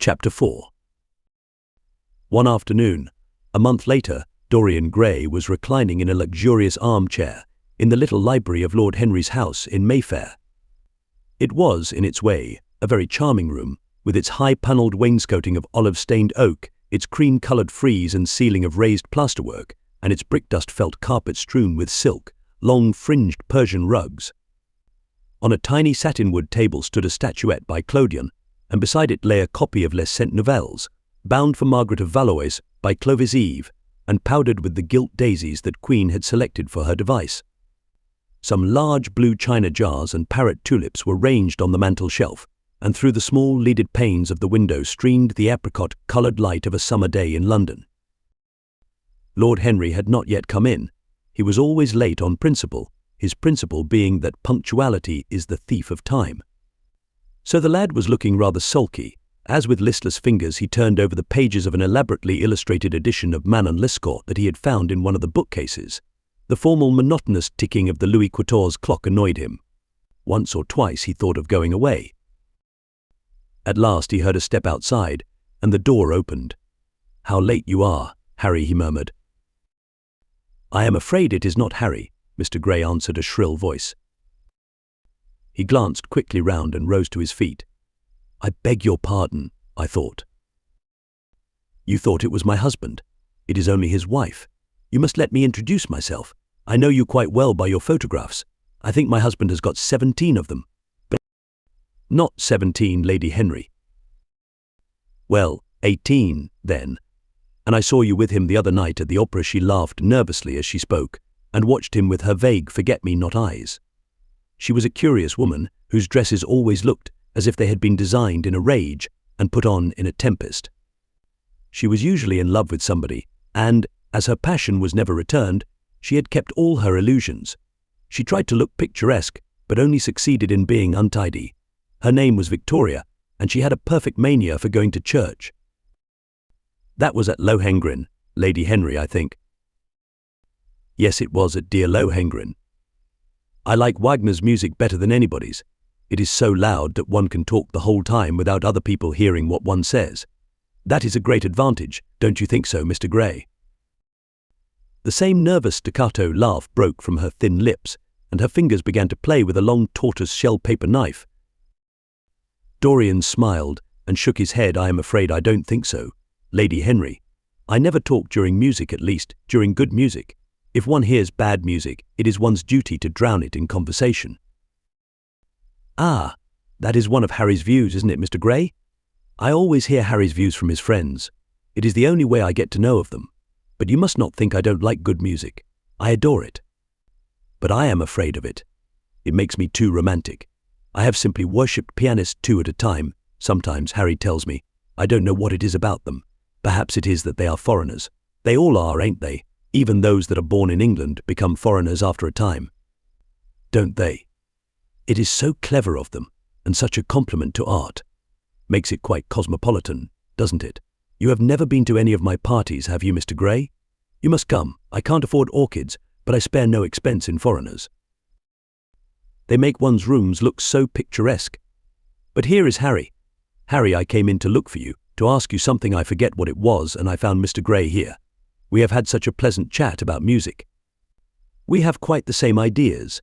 Chapter 4. One afternoon, a month later, Dorian Gray was reclining in a luxurious armchair in the little library of Lord Henry's house in Mayfair. It was, in its way, a very charming room, with its high-panelled wainscoting of olive-stained oak, its cream-coloured frieze and ceiling of raised plasterwork, and its brick-dust felt carpet strewn with silk, long-fringed Persian rugs. On a tiny satin-wood table stood a statuette by Clodion, and beside it lay a copy of Les Cent Nouvelles, bound for Margaret of Valois by Clovis Eve, and powdered with the gilt daisies that Queen had selected for her device. Some large blue china jars and parrot tulips were ranged on the mantel shelf, and through the small leaded panes of the window streamed the apricot-coloured light of a summer day in London. Lord Henry had not yet come in. He was always late on principle, his principle being that punctuality is the thief of time. So the lad was looking rather sulky, as with listless fingers he turned over the pages of an elaborately illustrated edition of Manon Lescaut that he had found in one of the bookcases. The formal monotonous ticking of the Louis XIV's clock annoyed him. Once or twice he thought of going away. At last he heard a step outside, and the door opened. "How late you are, Harry," he murmured. "I am afraid it is not Harry," Mr. Gray answered a shrill voice. He glanced quickly round and rose to his feet. "I beg your pardon," I thought. "You thought it was my husband. It is only his wife. You must let me introduce myself. I know you quite well by your photographs. I think my husband has got 17 of them." "But not 17, Lady Henry." "Well, 18, then. And I saw you with him the other night at the opera." She laughed nervously as she spoke, and watched him with her vague forget-me-not eyes. She was a curious woman, whose dresses always looked as if they had been designed in a rage and put on in a tempest. She was usually in love with somebody, and, as her passion was never returned, she had kept all her illusions. She tried to look picturesque, but only succeeded in being untidy. Her name was Victoria, and she had a perfect mania for going to church. That was at Lohengrin, Lady Henry, I think. Yes, it was at dear Lohengrin. I like Wagner's music better than anybody's. It is so loud that one can talk the whole time without other people hearing what one says. That is a great advantage, don't you think so, Mr. Gray? The same nervous staccato laugh broke from her thin lips, and her fingers began to play with a long tortoise-shell paper knife. Dorian smiled and shook his head. "I am afraid I don't think so, Lady Henry. I never talk during music, at least during good music. If one hears bad music, it is one's duty to drown it in conversation." "Ah, that is one of Harry's views, isn't it, Mr. Gray? I always hear Harry's views from his friends. It is the only way I get to know of them. But you must not think I don't like good music. I adore it. But I am afraid of it. It makes me too romantic. I have simply worshipped pianists 2 at a time. Sometimes, Harry tells me, I don't know what it is about them. Perhaps it is that they are foreigners. They all are, ain't they? Even those that are born in England become foreigners after a time. Don't they? It is so clever of them, and such a compliment to art. Makes it quite cosmopolitan, doesn't it? You have never been to any of my parties, have you, Mr. Gray? You must come. I can't afford orchids, but I spare no expense in foreigners. They make one's rooms look so picturesque. But here is Harry. Harry, I came in to look for you, to ask you something. I forget what it was, and I found Mr. Gray here. We have had such a pleasant chat about music. We have quite the same ideas.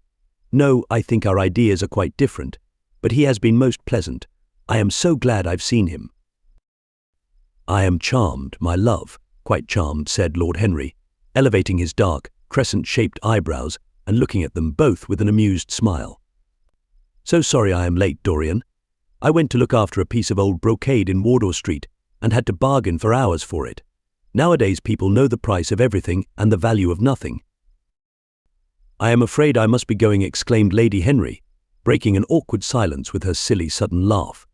No, I think our ideas are quite different, but he has been most pleasant. I am so glad I've seen him." "I am charmed, my love, quite charmed," said Lord Henry, elevating his dark, crescent-shaped eyebrows and looking at them both with an amused smile. "So sorry I am late, Dorian. I went to look after a piece of old brocade in Wardour Street and had to bargain for hours for it. Nowadays people know the price of everything and the value of nothing." "I am afraid I must be going," exclaimed Lady Henry, breaking an awkward silence with her silly sudden laugh.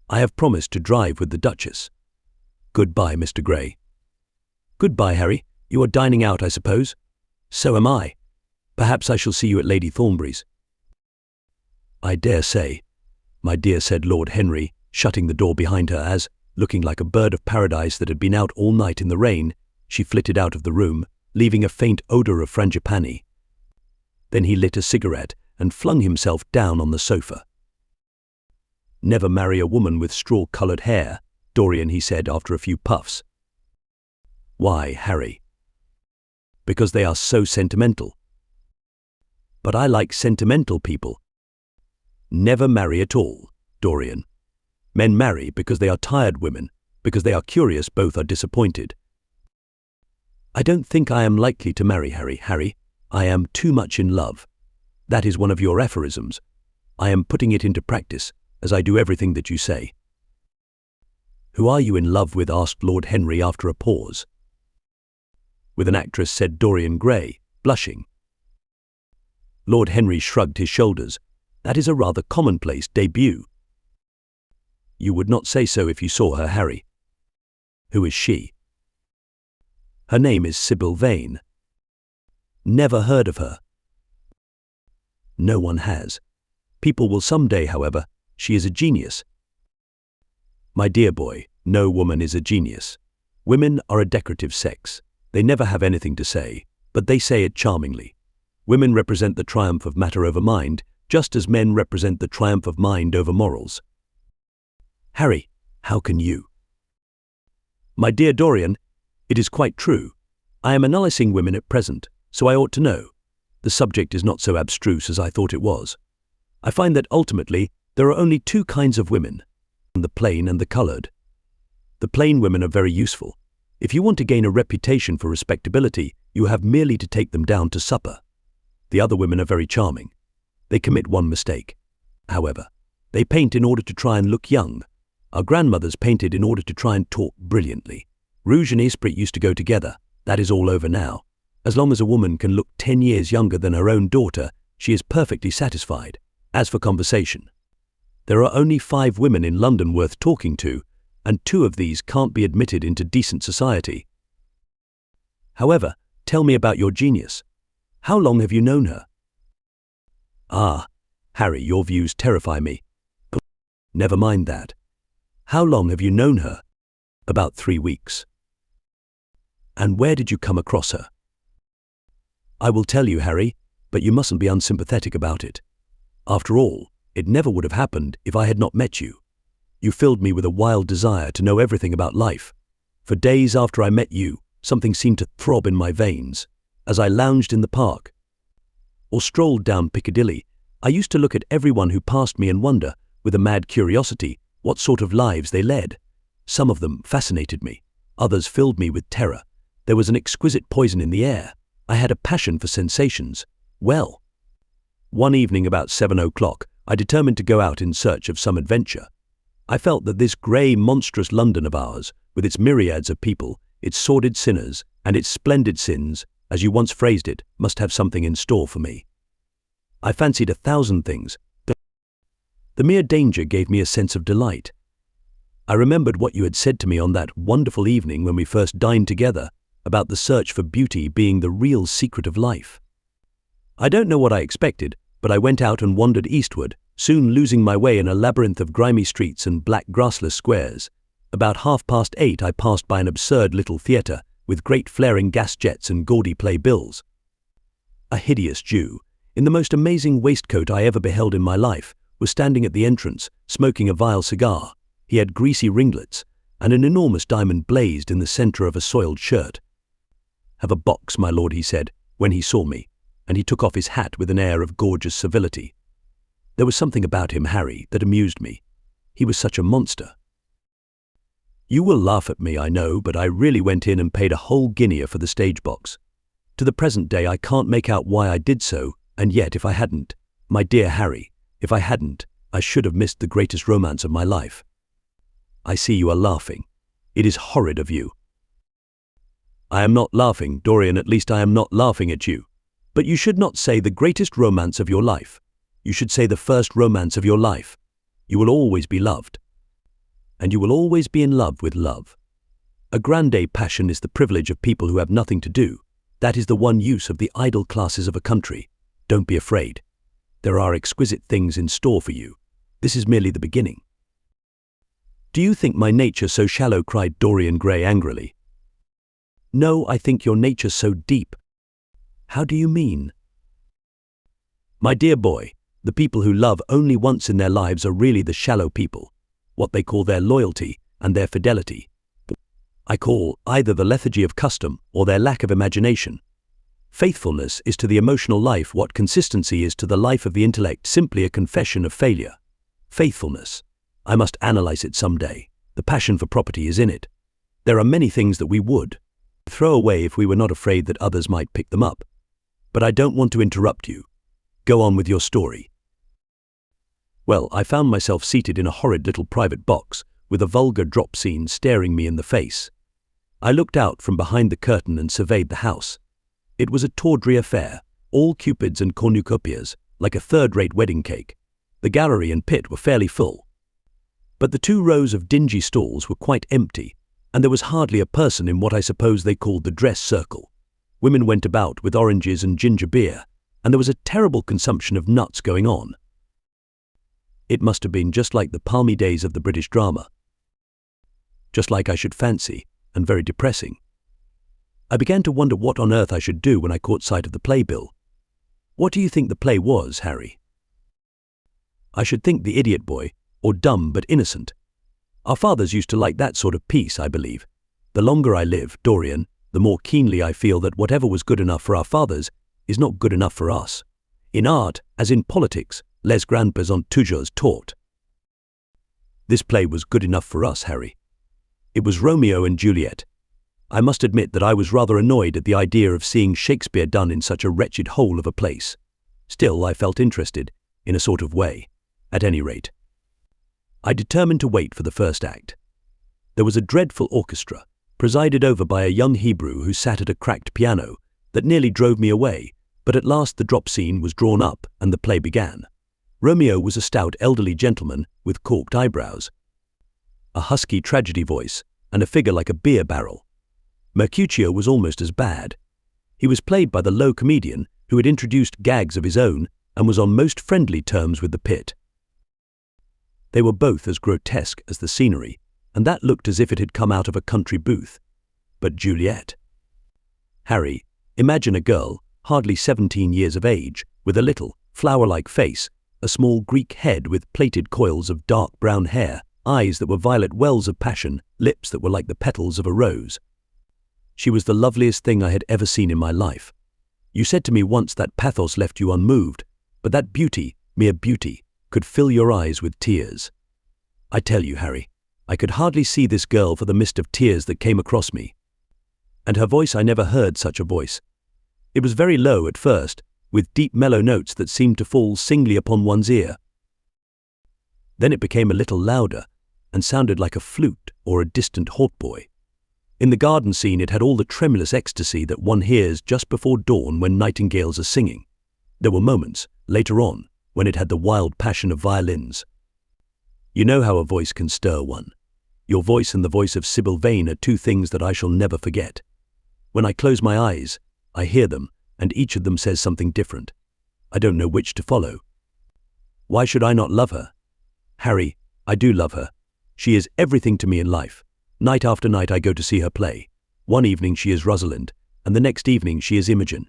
"I have promised to drive with the Duchess. Goodbye, Mr. Gray." "Goodbye, Harry. You are dining out, I suppose?" "So am I. Perhaps I shall see you at Lady Thornbury's." "I dare say, my dear," said Lord Henry, shutting the door behind her as, looking like a bird of paradise that had been out all night in the rain, she flitted out of the room, leaving a faint odour of frangipani. Then he lit a cigarette and flung himself down on the sofa. Never marry a woman with straw-coloured hair, Dorian, he said after a few puffs. Why, Harry? Because they are so sentimental. But I like sentimental people. Never marry at all, Dorian. Men marry because they are tired women, because they are curious, both are disappointed. I don't think I am likely to marry, Harry. I am too much in love. That is one of your aphorisms. I am putting it into practice, as I do everything that you say. Who are you in love with? Asked Lord Henry after a pause. With an actress, said Dorian Gray, blushing. Lord Henry shrugged his shoulders. That is a rather commonplace debut. You would not say so if you saw her, Harry. Who is she? Her name is Sybil Vane. Never heard of her. No one has. People will someday, however. She is a genius. My dear boy, no woman is a genius. Women are a decorative sex. They never have anything to say, but they say it charmingly. Women represent the triumph of matter over mind, just as men represent the triumph of mind over morals. Harry, how can you? My dear Dorian, it is quite true. I am analysing women at present, so I ought to know. The subject is not so abstruse as I thought it was. I find that ultimately there are only two kinds of women, the plain and the coloured. The plain women are very useful. If you want to gain a reputation for respectability, you have merely to take them down to supper. The other women are very charming. They commit one mistake, however. They paint in order to try and look young. Our grandmothers painted in order to try and talk brilliantly. Rouge and esprit used to go together. That is all over now. As long as a woman can look 10 years younger than her own daughter, she is perfectly satisfied. As for conversation, there are only 5 women in London worth talking to, and 2 of these can't be admitted into decent society. However, tell me about your genius. How long have you known her? Ah, Harry, your views terrify me. Never mind that. How long have you known her? About 3 weeks. And where did you come across her? I will tell you, Harry, but you mustn't be unsympathetic about it. After all, it never would have happened if I had not met you. You filled me with a wild desire to know everything about life. For days after I met you, something seemed to throb in my veins. As I lounged in the park or strolled down Piccadilly, I used to look at everyone who passed me and wonder, with a mad curiosity, what sort of lives they led. Some of them fascinated me. Others filled me with terror. There was an exquisite poison in the air. I had a passion for sensations. Well, one evening about 7 o'clock, I determined to go out in search of some adventure. I felt that this grey, monstrous London of ours, with its myriads of people, its sordid sinners, and its splendid sins, as you once phrased it, must have something in store for me. I fancied 1,000 things. The mere danger gave me a sense of delight. I remembered what you had said to me on that wonderful evening when we first dined together, about the search for beauty being the real secret of life. I don't know what I expected, but I went out and wandered eastward, soon losing my way in a labyrinth of grimy streets and black grassless squares. About 8:30 I passed by an absurd little theatre, with great flaring gas jets and gaudy playbills. A hideous Jew, in the most amazing waistcoat I ever beheld in my life, was standing at the entrance, smoking a vile cigar. He had greasy ringlets, and an enormous diamond blazed in the centre of a soiled shirt. "Have a box, my lord," he said, when he saw me, and he took off his hat with an air of gorgeous civility. There was something about him, Harry, that amused me. He was such a monster. You will laugh at me, I know, but I really went in and paid a whole guinea for the stage box. To the present day I can't make out why I did so, and yet if I hadn't, my dear Harry, if I hadn't, I should have missed the greatest romance of my life. I see you are laughing. It is horrid of you. I am not laughing, Dorian, at least I am not laughing at you. But you should not say the greatest romance of your life. You should say the first romance of your life. You will always be loved. And you will always be in love with love. A grande passion is the privilege of people who have nothing to do. That is the one use of the idle classes of a country. Don't be afraid. There are exquisite things in store for you. This is merely the beginning. Do you think my nature so shallow? Cried Dorian Gray angrily. No, I think your nature so deep. How do you mean? My dear boy, the people who love only once in their lives are really the shallow people. What they call their loyalty and their fidelity. I call either the lethargy of custom or their lack of imagination. Faithfulness is to the emotional life what consistency is to the life of the intellect, simply a confession of failure. Faithfulness. I must analyze it someday. The passion for property is in it. There are many things that we would throw away if we were not afraid that others might pick them up. But I don't want to interrupt you. Go on with your story. Well, I found myself seated in a horrid little private box with a vulgar drop scene staring me in the face. I looked out from behind the curtain and surveyed the house. It was a tawdry affair, all cupids and cornucopias, like a third-rate wedding cake. The gallery and pit were fairly full. But the 2 rows of dingy stalls were quite empty, and there was hardly a person in what I suppose they called the dress circle. Women went about with oranges and ginger beer, and there was a terrible consumption of nuts going on. It must have been just like the palmy days of the British drama. Just like I should fancy, and very depressing. I began to wonder what on earth I should do when I caught sight of the playbill. What do you think the play was, Harry? I should think The Idiot Boy, or Dumb but Innocent. Our fathers used to like that sort of piece, I believe. The longer I live, Dorian, the more keenly I feel that whatever was good enough for our fathers is not good enough for us. In art, as in politics, les grands-pères ont toujours tort. This play was good enough for us, Harry. It was Romeo and Juliet. I must admit that I was rather annoyed at the idea of seeing Shakespeare done in such a wretched hole of a place. Still, I felt interested, in a sort of way, at any rate. I determined to wait for the first act. There was a dreadful orchestra, presided over by a young Hebrew who sat at a cracked piano, that nearly drove me away, but at last the drop scene was drawn up and the play began. Romeo was a stout elderly gentleman with corked eyebrows, a husky tragedy voice, and a figure like a beer barrel. Mercutio was almost as bad. He was played by the low comedian who had introduced gags of his own and was on most friendly terms with the pit. They were both as grotesque as the scenery, and that looked as if it had come out of a country booth. But Juliet. Harry, imagine a girl, hardly 17 years of age, with a little, flower-like face, a small Greek head with plaited coils of dark brown hair, eyes that were violet wells of passion, lips that were like the petals of a rose. She was the loveliest thing I had ever seen in my life. You said to me once that pathos left you unmoved, but that beauty, mere beauty, could fill your eyes with tears. I tell you, Harry, I could hardly see this girl for the mist of tears that came across me. And her voice, I never heard such a voice. It was very low at first, with deep mellow notes that seemed to fall singly upon one's ear. Then it became a little louder, and sounded like a flute or a distant hautboy. In the garden scene it had all the tremulous ecstasy that one hears just before dawn when nightingales are singing. There were moments, later on, when it had the wild passion of violins. You know how a voice can stir one. Your voice and the voice of Sybil Vane are 2 things that I shall never forget. When I close my eyes, I hear them, and each of them says something different. I don't know which to follow. Why should I not love her? Harry, I do love her. She is everything to me in life. Night after night I go to see her play. One evening she is Rosalind, and the next evening she is Imogen.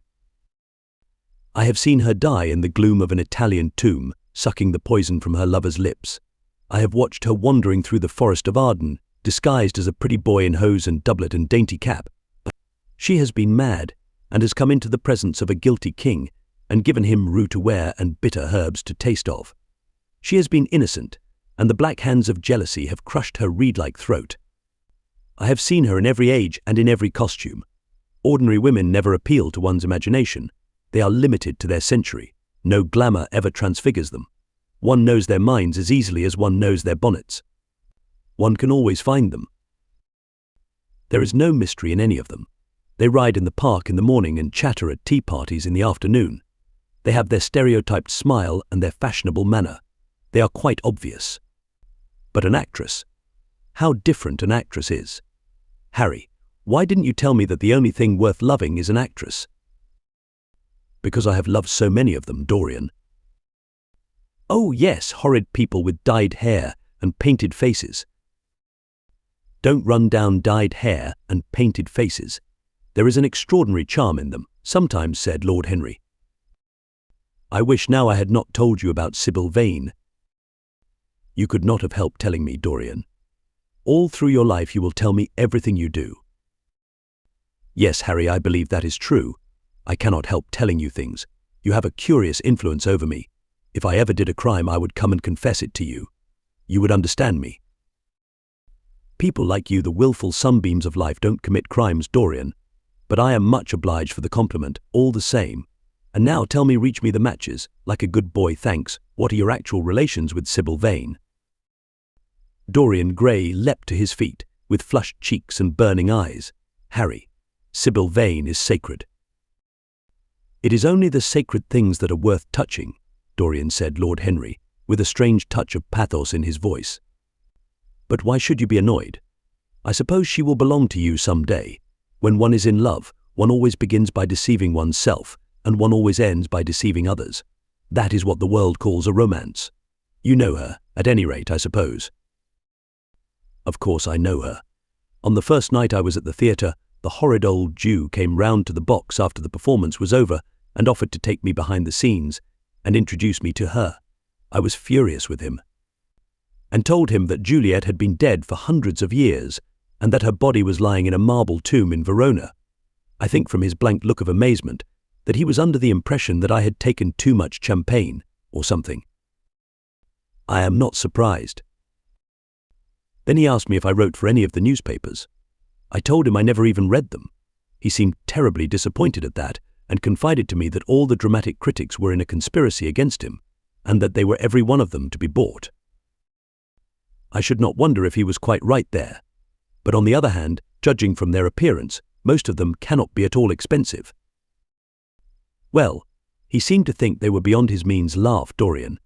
I have seen her die in the gloom of an Italian tomb, sucking the poison from her lover's lips. I have watched her wandering through the forest of Arden, disguised as a pretty boy in hose and doublet and dainty cap. She has been mad, and has come into the presence of a guilty king, and given him rue to wear and bitter herbs to taste of. She has been innocent, and the black hands of jealousy have crushed her reed-like throat. I have seen her in every age and in every costume. Ordinary women never appeal to one's imagination. They are limited to their century. No glamour ever transfigures them. One knows their minds as easily as one knows their bonnets. One can always find them. There is no mystery in any of them. They ride in the park in the morning and chatter at tea parties in the afternoon. They have their stereotyped smile and their fashionable manner. They are quite obvious. But an actress. How different an actress is. Harry, why didn't you tell me that the only thing worth loving is an actress? Because I have loved so many of them, Dorian. Oh yes, horrid people with dyed hair and painted faces. Don't run down dyed hair and painted faces. There is an extraordinary charm in them, sometimes, said Lord Henry. I wish now I had not told you about Sybil Vane. You could not have helped telling me, Dorian. All through your life you will tell me everything you do. Yes, Harry, I believe that is true. I cannot help telling you things. You have a curious influence over me. If I ever did a crime, I would come and confess it to you. You would understand me. People like you, the willful sunbeams of life, don't commit crimes, Dorian. But I am much obliged for the compliment, all the same. And now tell me, reach me the matches. Like a good boy, thanks. What are your actual relations with Sybil Vane? Dorian Gray leapt to his feet, with flushed cheeks and burning eyes. Harry, Sybil Vane is sacred. It is only the sacred things that are worth touching, Dorian said, Lord Henry, with a strange touch of pathos in his voice. But why should you be annoyed? I suppose she will belong to you some day. When one is in love, one always begins by deceiving oneself, and one always ends by deceiving others. That is what the world calls a romance. You know her, at any rate, I suppose. Of course I know her. On the first night I was at the theatre, the horrid old Jew came round to the box after the performance was over and offered to take me behind the scenes and introduce me to her. I was furious with him and told him that Juliet had been dead for hundreds of years and that her body was lying in a marble tomb in Verona. I think from his blank look of amazement that he was under the impression that I had taken too much champagne or something. I am not surprised. Then he asked me if I wrote for any of the newspapers. I told him I never even read them. He seemed terribly disappointed at that and confided to me that all the dramatic critics were in a conspiracy against him and that they were every one of them to be bought. I should not wonder if he was quite right there. But on the other hand, judging from their appearance, most of them cannot be at all expensive. Well, he seemed to think they were beyond his means, laughed Dorian.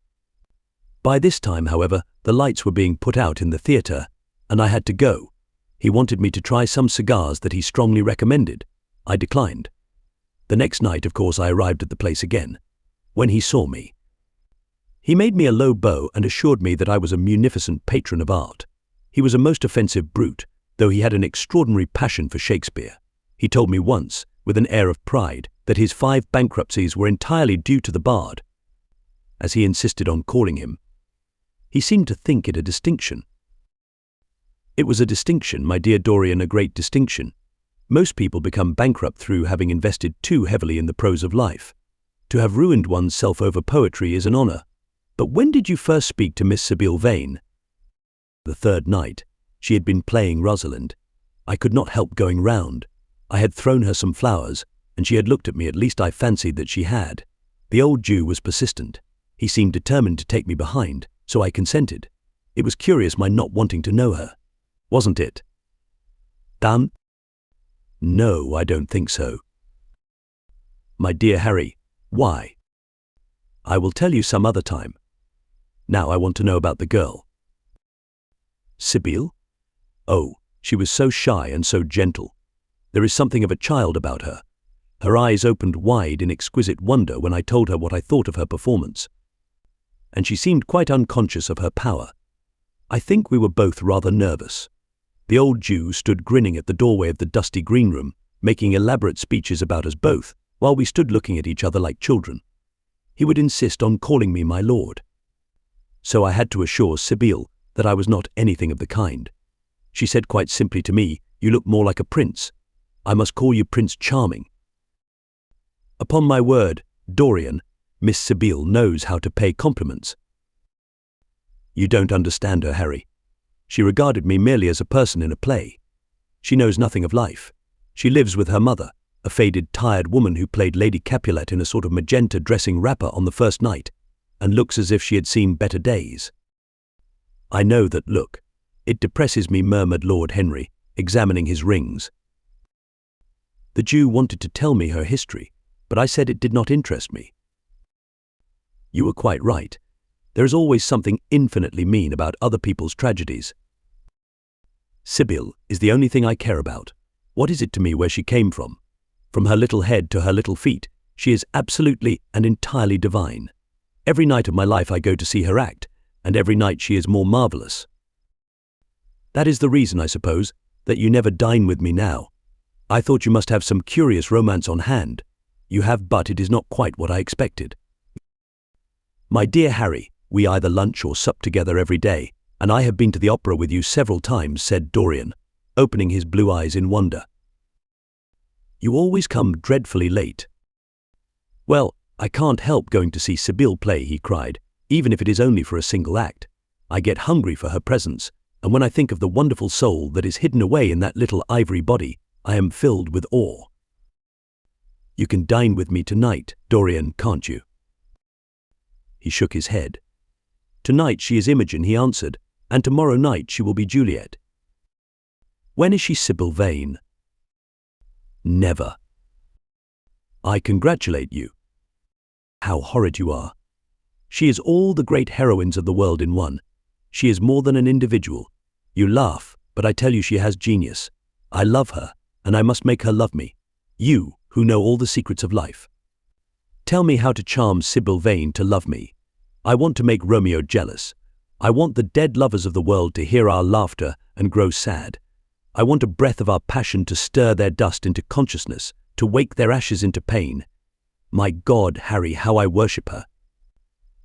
By this time, however, the lights were being put out in the theatre, and I had to go. He wanted me to try some cigars that he strongly recommended. I declined. The next night, of course, I arrived at the place again. When he saw me, he made me a low bow and assured me that I was a munificent patron of art. He was a most offensive brute, though he had an extraordinary passion for Shakespeare. He told me once, with an air of pride, that his 5 bankruptcies were entirely due to the bard, as he insisted on calling him. He seemed to think it a distinction. It was a distinction, my dear Dorian, a great distinction. Most people become bankrupt through having invested too heavily in the prose of life. To have ruined oneself over poetry is an honor. But when did you first speak to Miss Sybil Vane? The third night. She had been playing Rosalind. I could not help going round. I had thrown her some flowers, and she had looked at me. At least I fancied that she had. The old Jew was persistent. He seemed determined to take me behind, so I consented. It was curious my not wanting to know her, wasn't it? Dan? No, I don't think so. My dear Harry, why? I will tell you some other time. Now I want to know about the girl. Sybil? Oh, she was so shy and so gentle. There is something of a child about her. Her eyes opened wide in exquisite wonder when I told her what I thought of her performance. And she seemed quite unconscious of her power. I think we were both rather nervous. The old Jew stood grinning at the doorway of the dusty green room, making elaborate speeches about us both, while we stood looking at each other like children. He would insist on calling me my lord. So I had to assure Sybil that I was not anything of the kind. She said quite simply to me, "You look more like a prince. I must call you Prince Charming." Upon my word, Dorian, Miss Sybil knows how to pay compliments. You don't understand her, Harry. She regarded me merely as a person in a play. She knows nothing of life. She lives with her mother, a faded, tired woman who played Lady Capulet in a sort of magenta dressing wrapper on the first night, and looks as if she had seen better days. I know that look. It depresses me, murmured Lord Henry, examining his rings. The Jew wanted to tell me her history, but I said it did not interest me. You were quite right. There is always something infinitely mean about other people's tragedies. Sybil is the only thing I care about. What is it to me where she came from? From her little head to her little feet, she is absolutely and entirely divine. Every night of my life I go to see her act, and every night she is more marvelous. That is the reason, I suppose, that you never dine with me now. I thought you must have some curious romance on hand. You have, but it is not quite what I expected. My dear Harry, we either lunch or sup together every day, And I have been to the opera with you several times, said Dorian, opening his blue eyes in wonder. You always come dreadfully late. Well, I can't help going to see Sibylle play, he cried, even if it is only for a single act. I get hungry for her presence, and when I think of the wonderful soul that is hidden away in that little ivory body, I am filled with awe. You can dine with me tonight, Dorian, can't you? He shook his head. Tonight she is Imogen, he answered, and tomorrow night she will be Juliet. When is she Sibylle Vane? Never. I congratulate you. How horrid you are. She is all the great heroines of the world in one. She is more than an individual. You laugh, but I tell you she has genius. I love her, and I must make her love me. You, who know all the secrets of life. Tell me how to charm Sibylle Vane to love me. I want to make Romeo jealous. I want the dead lovers of the world to hear our laughter and grow sad. I want a breath of our passion to stir their dust into consciousness, to wake their ashes into pain. My God, Harry, how I worship her.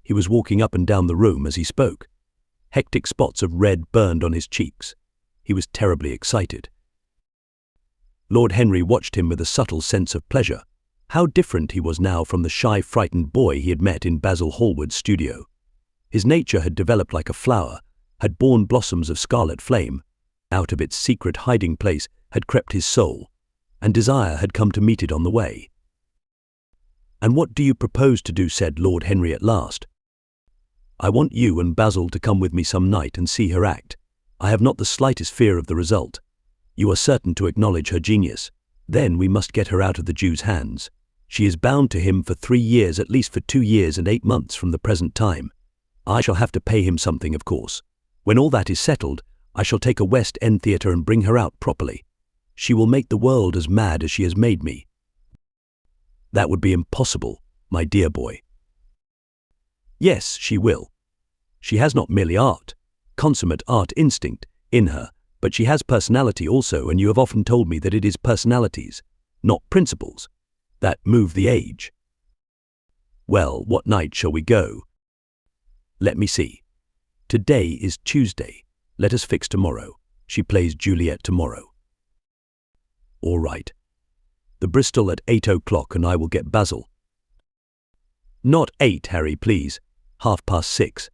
He was walking up and down the room as he spoke. Hectic spots of red burned on his cheeks. He was terribly excited. Lord Henry watched him with a subtle sense of pleasure. How different he was now from the shy, frightened boy he had met in Basil Hallward's studio. His nature had developed like a flower, had borne blossoms of scarlet flame. Out of its secret hiding place had crept his soul, and desire had come to meet it on the way. And what do you propose to do, said Lord Henry at last. I want you and Basil to come with me some night and see her act. I have not the slightest fear of the result. You are certain to acknowledge her genius. Then we must get her out of the Jew's hands. She is bound to him for 3 years, at least for 2 years and 8 months from the present time. I shall have to pay him something, of course. When all that is settled, I shall take a West End theatre and bring her out properly. She will make the world as mad as she has made me. That would be impossible, my dear boy. Yes, she will. She has not merely consummate art instinct, in her, but she has personality also, and you have often told me that it is personalities, not principles, that move the age. Well, what night shall we go? Let me see. Today is Tuesday. Let us fix tomorrow. She plays Juliet tomorrow. All right. The Bristol at 8 o'clock, and I will get Basil. Not 8, Harry, please. 6:30.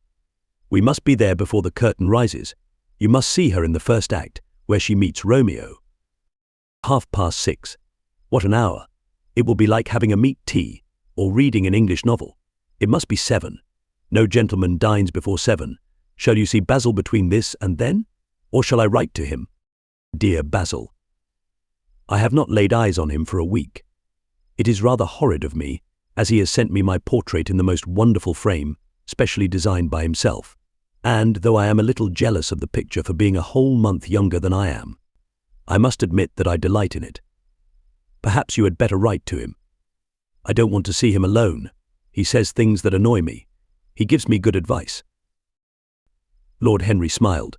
We must be there before the curtain rises. You must see her in the first act, where she meets Romeo. 6:30. What an hour. It will be like having a meat tea, or reading an English novel. It must be 7. No gentleman dines before 7. Shall you see Basil between this and then? Or shall I write to him? Dear Basil. I have not laid eyes on him for a week. It is rather horrid of me, as he has sent me my portrait in the most wonderful frame, specially designed by himself. And though I am a little jealous of the picture for being a whole month younger than I am, I must admit that I delight in it. Perhaps you had better write to him. I don't want to see him alone. He says things that annoy me. He gives me good advice. Lord Henry smiled.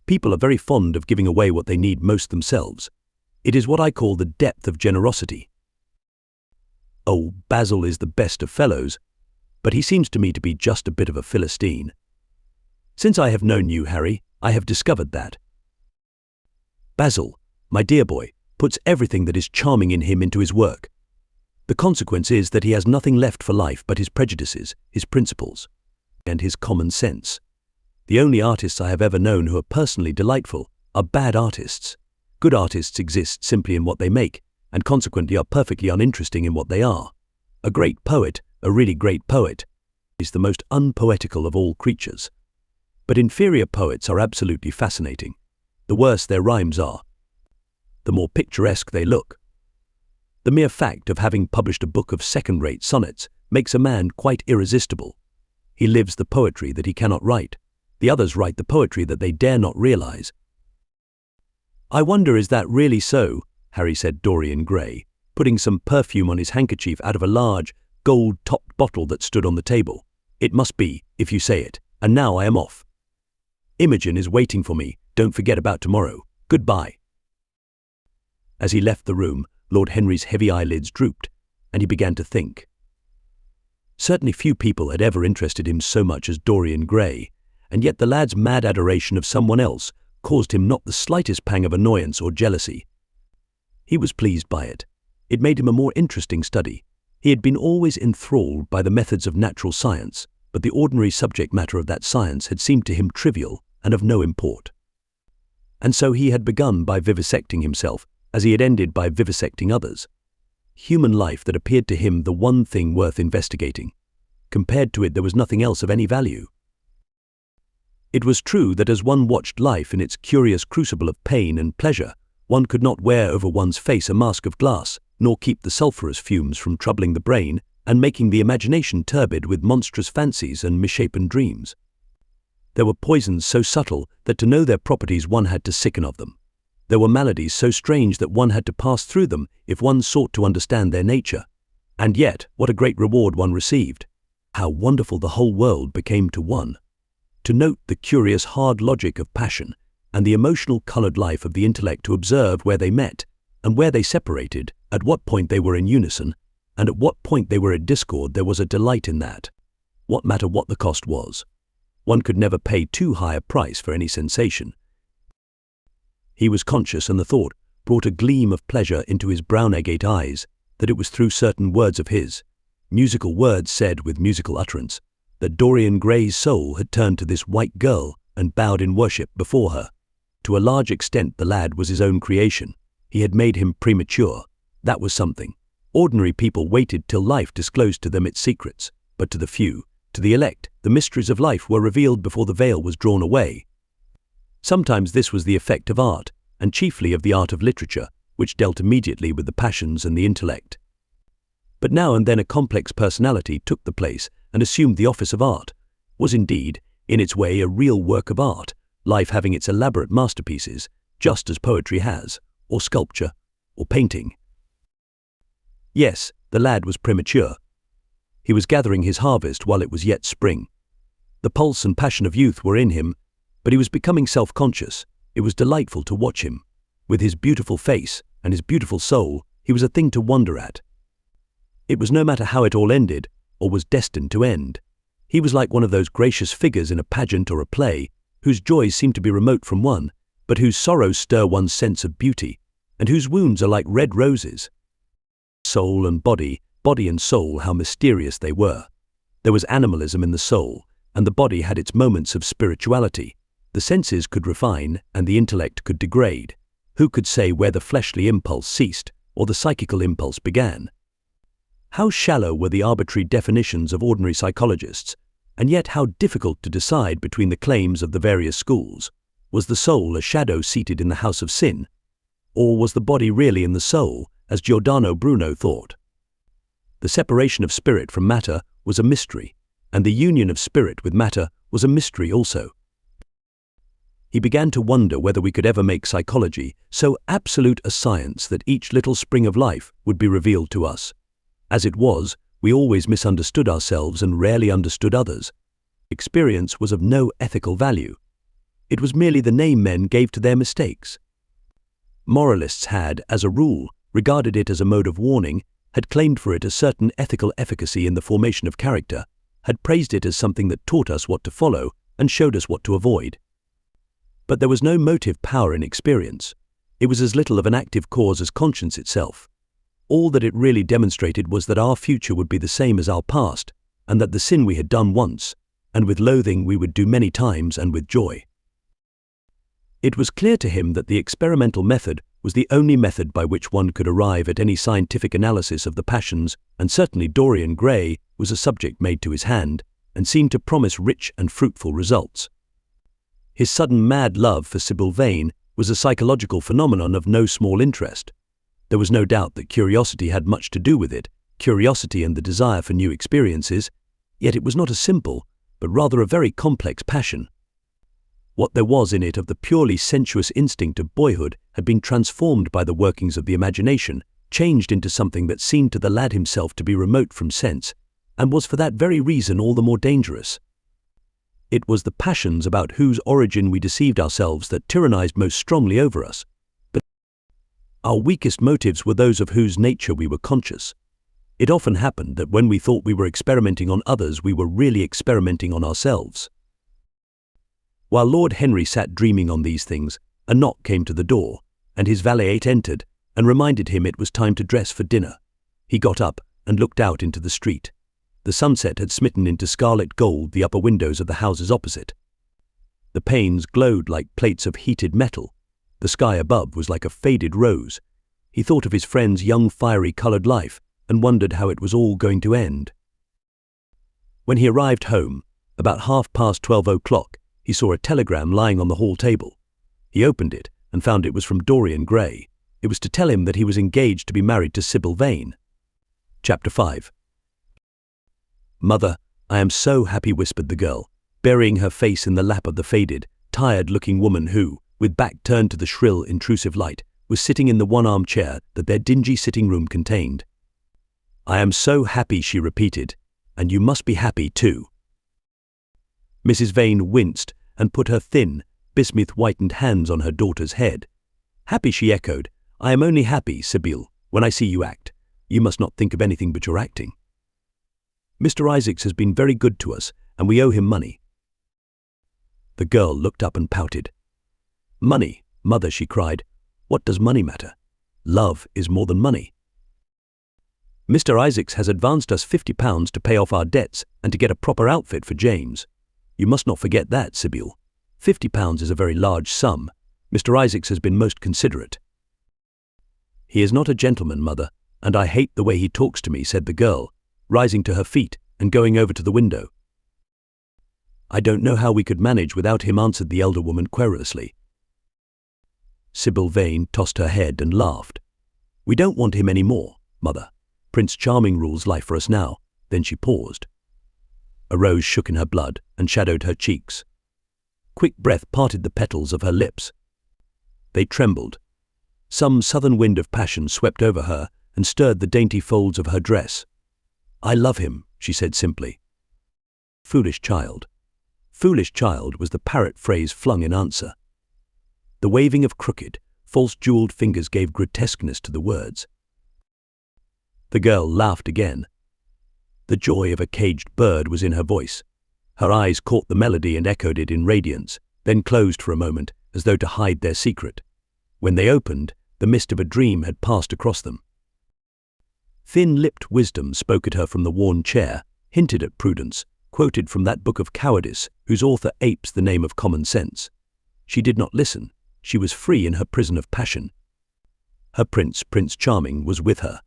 People are very fond of giving away what they need most themselves. It is what I call the depth of generosity. Oh, Basil is the best of fellows, but he seems to me to be just a bit of a Philistine. Since I have known you, Harry, I have discovered that. Basil, my dear boy, puts everything that is charming in him into his work. The consequence is that he has nothing left for life but his prejudices, his principles, and his common sense. The only artists I have ever known who are personally delightful are bad artists. Good artists exist simply in what they make, and consequently are perfectly uninteresting in what they are. A great poet, a really great poet, is the most unpoetical of all creatures. But inferior poets are absolutely fascinating. The worse their rhymes are, the more picturesque they look. The mere fact of having published a book of second-rate sonnets makes a man quite irresistible. He lives the poetry that he cannot write. The others write the poetry that they dare not realize. I wonder, is that really so? Harry said Dorian Gray, putting some perfume on his handkerchief out of a large, gold-topped bottle that stood on the table. It must be, if you say it, and now I am off. Imogen is waiting for me. Don't forget about tomorrow. Goodbye. As he left the room, Lord Henry's heavy eyelids drooped, and he began to think. Certainly few people had ever interested him so much as Dorian Gray, and yet the lad's mad adoration of someone else caused him not the slightest pang of annoyance or jealousy. He was pleased by it. It made him a more interesting study. He had been always enthralled by the methods of natural science, but the ordinary subject matter of that science had seemed to him trivial and of no import. And so he had begun by vivisecting himself, as he had ended by vivisecting others. Human life that appeared to him the one thing worth investigating. Compared to it, there was nothing else of any value. It was true that as one watched life in its curious crucible of pain and pleasure, one could not wear over one's face a mask of glass, nor keep the sulphurous fumes from troubling the brain and making the imagination turbid with monstrous fancies and misshapen dreams. There were poisons so subtle that to know their properties one had to sicken of them. There were maladies so strange that one had to pass through them if one sought to understand their nature. And yet, what a great reward one received! How wonderful the whole world became to one! To note the curious hard logic of passion, and the emotional colored life of the intellect, to observe where they met, and where they separated, at what point they were in unison, and at what point they were at discord, there was a delight in that. What matter what the cost was? One could never pay too high a price for any sensation. He was conscious, and the thought brought a gleam of pleasure into his brown agate eyes, that it was through certain words of his, musical words said with musical utterance, that Dorian Gray's soul had turned to this white girl and bowed in worship before her. To a large extent the lad was his own creation. He had made him premature. That was something. Ordinary people waited till life disclosed to them its secrets, but to the few, to the elect, the mysteries of life were revealed before the veil was drawn away. Sometimes this was the effect of art, and chiefly of the art of literature, which dealt immediately with the passions and the intellect. But now and then a complex personality took the place and assumed the office of art, was indeed, in its way, a real work of art, life having its elaborate masterpieces, just as poetry has, or sculpture, or painting. Yes, the lad was premature. He was gathering his harvest while it was yet spring. The pulse and passion of youth were in him, but he was becoming self-conscious. It was delightful to watch him. With his beautiful face and his beautiful soul, he was a thing to wonder at. It was no matter how it all ended, or was destined to end. He was like one of those gracious figures in a pageant or a play, whose joys seem to be remote from one, but whose sorrows stir one's sense of beauty, and whose wounds are like red roses. Soul and body, body and soul, how mysterious they were. There was animalism in the soul, and the body had its moments of spirituality. The senses could refine, and the intellect could degrade. Who could say where the fleshly impulse ceased, or the psychical impulse began? How shallow were the arbitrary definitions of ordinary psychologists, and yet how difficult to decide between the claims of the various schools. Was the soul a shadow seated in the house of sin? Or was the body really in the soul, as Giordano Bruno thought? The separation of spirit from matter was a mystery, and the union of spirit with matter was a mystery also. He began to wonder whether we could ever make psychology so absolute a science that each little spring of life would be revealed to us. As it was, we always misunderstood ourselves and rarely understood others. Experience was of no ethical value. It was merely the name men gave to their mistakes. Moralists had, as a rule, regarded it as a mode of warning, had claimed for it a certain ethical efficacy in the formation of character, had praised it as something that taught us what to follow and showed us what to avoid. But there was no motive power in experience. It was as little of an active cause as conscience itself. All that it really demonstrated was that our future would be the same as our past, and that the sin we had done once, and with loathing we would do many times and with joy. It was clear to him that the experimental method was the only method by which one could arrive at any scientific analysis of the passions, and certainly Dorian Gray was a subject made to his hand, and seemed to promise rich and fruitful results. His sudden mad love for Sybil Vane was a psychological phenomenon of no small interest. There was no doubt that curiosity had much to do with it, curiosity and the desire for new experiences, yet it was not a simple, but rather a very complex passion. What there was in it of the purely sensuous instinct of boyhood had been transformed by the workings of the imagination, changed into something that seemed to the lad himself to be remote from sense, and was for that very reason all the more dangerous. It was the passions about whose origin we deceived ourselves that tyrannized most strongly over us. But our weakest motives were those of whose nature we were conscious. It often happened that when we thought we were experimenting on others, we were really experimenting on ourselves. While Lord Henry sat dreaming on these things, a knock came to the door, and his valet entered and reminded him it was time to dress for dinner. He got up and looked out into the street. The sunset had smitten into scarlet gold the upper windows of the houses opposite. The panes glowed like plates of heated metal. The sky above was like a faded rose. He thought of his friend's young fiery-coloured life and wondered how it was all going to end. When he arrived home, about 12:30, he saw a telegram lying on the hall table. He opened it and found it was from Dorian Gray. It was to tell him that he was engaged to be married to Sybil Vane. Chapter 5. "Mother, I am so happy," whispered the girl, burying her face in the lap of the faded, tired-looking woman who, with back turned to the shrill, intrusive light, was sitting in the one armchair that their dingy sitting room contained. "I am so happy," she repeated, "and you must be happy too." Mrs. Vane winced and put her thin, bismuth-whitened hands on her daughter's head. "Happy," she echoed. "I am only happy, Sybil, when I see you act. You must not think of anything but your acting. Mr. Isaacs has been very good to us, and we owe him money." The girl looked up and pouted. "Money, mother," she cried. "What does money matter? Love is more than money. Mr. Isaacs has advanced us £50 to pay off our debts and to get a proper outfit for James. You must not forget that, Sybil. £50 is a very large sum. Mr. Isaacs has been most considerate." "He is not a gentleman, mother, and I hate the way he talks to me," said the girl, rising to her feet and going over to the window. "I don't know how we could manage without him," answered the elder woman querulously. Sybil Vane tossed her head and laughed. "We don't want him any more, mother. Prince Charming rules life for us now." Then she paused. A rose shook in her blood and shadowed her cheeks. Quick breath parted the petals of her lips. They trembled. Some southern wind of passion swept over her and stirred the dainty folds of her dress. "I love him," she said simply. "Foolish child." "Foolish child" was the parrot phrase flung in answer. The waving of crooked, false-jeweled fingers gave grotesqueness to the words. The girl laughed again. The joy of a caged bird was in her voice. Her eyes caught the melody and echoed it in radiance, then closed for a moment, as though to hide their secret. When they opened, the mist of a dream had passed across them. Thin-lipped wisdom spoke at her from the worn chair, hinted at prudence, quoted from that book of cowardice whose author apes the name of common sense. She did not listen. She was free in her prison of passion. Her prince, Prince Charming, was with her.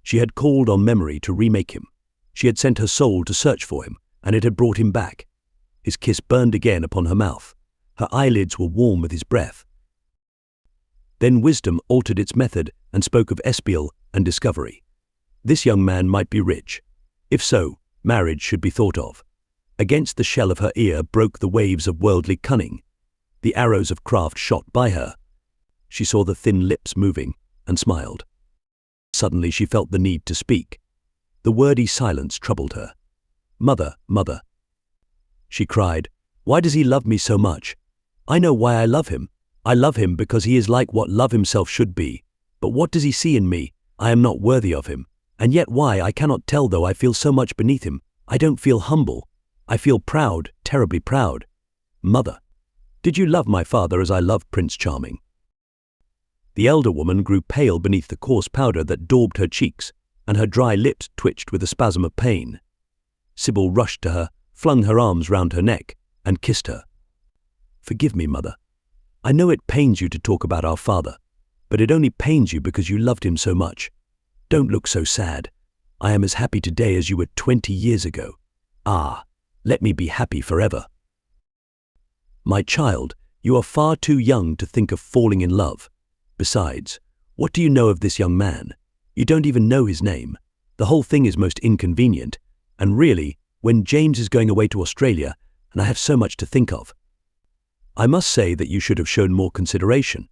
She had called on memory to remake him. She had sent her soul to search for him, and it had brought him back. His kiss burned again upon her mouth. Her eyelids were warm with his breath. Then wisdom altered its method and spoke of espial and discovery. This young man might be rich. If so, marriage should be thought of. Against the shell of her ear broke the waves of worldly cunning. The arrows of craft shot by her. She saw the thin lips moving and smiled. Suddenly she felt the need to speak. The wordy silence troubled her. "Mother, mother," she cried, "why does he love me so much? I know why I love him. I love him because he is like what love himself should be. But what does he see in me? I am not worthy of him. And yet why, I cannot tell, though I feel so much beneath him. I don't feel humble. I feel proud, terribly proud. Mother, did you love my father as I loved Prince Charming?" The elder woman grew pale beneath the coarse powder that daubed her cheeks, and her dry lips twitched with a spasm of pain. Sybil rushed to her, flung her arms round her neck, and kissed her. "Forgive me, mother. I know it pains you to talk about our father, but it only pains you because you loved him so much. Don't look so sad. I am as happy today as you were 20 years ago. Ah, let me be happy forever." "My child, you are far too young to think of falling in love. Besides, what do you know of this young man? You don't even know his name. The whole thing is most inconvenient, and really, when James is going away to Australia, and I have so much to think of. I must say that you should have shown more consideration.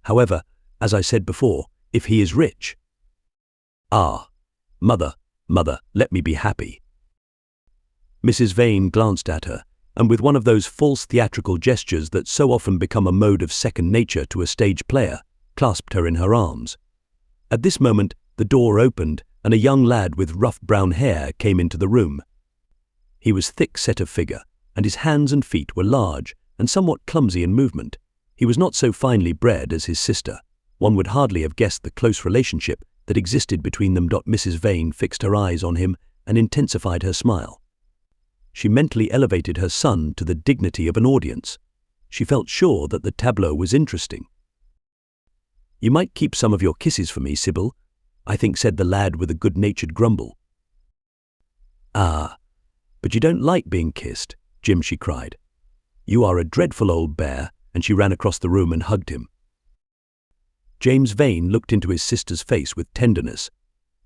However, as I said before, if he is rich—" "Ah, mother, let me be happy." Mrs. Vane glanced at her, and with one of those false theatrical gestures that so often become a mode of second nature to a stage player, clasped her in her arms. At this moment, the door opened, and a young lad with rough brown hair came into the room. He was thick-set of figure, and his hands and feet were large and somewhat clumsy in movement. He was not so finely bred as his sister. One would hardly have guessed the close relationship that existed between them. Mrs. Vane fixed her eyes on him and intensified her smile. She mentally elevated her son to the dignity of an audience. She felt sure that the tableau was interesting. "You might keep some of your kisses for me, Sybil," I think said the lad with a good-natured grumble. "Ah, but you don't like being kissed, Jim," she cried. "You are a dreadful old bear," and she ran across the room and hugged him. James Vane looked into his sister's face with tenderness.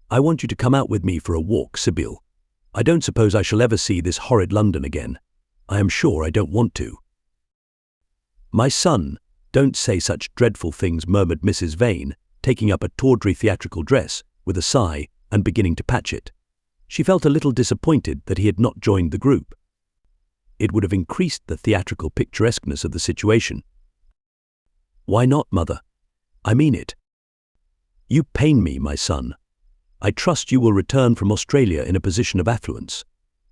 "I want you to come out with me for a walk, Sybil. I don't suppose I shall ever see this horrid London again. I am sure I don't want to." "My son, don't say such dreadful things," murmured Mrs. Vane, taking up a tawdry theatrical dress with a sigh and beginning to patch it. She felt a little disappointed that he had not joined the group. It would have increased the theatrical picturesqueness of the situation. "Why not, mother? I mean it. You pain me, my son. I trust you will return from Australia in a position of affluence.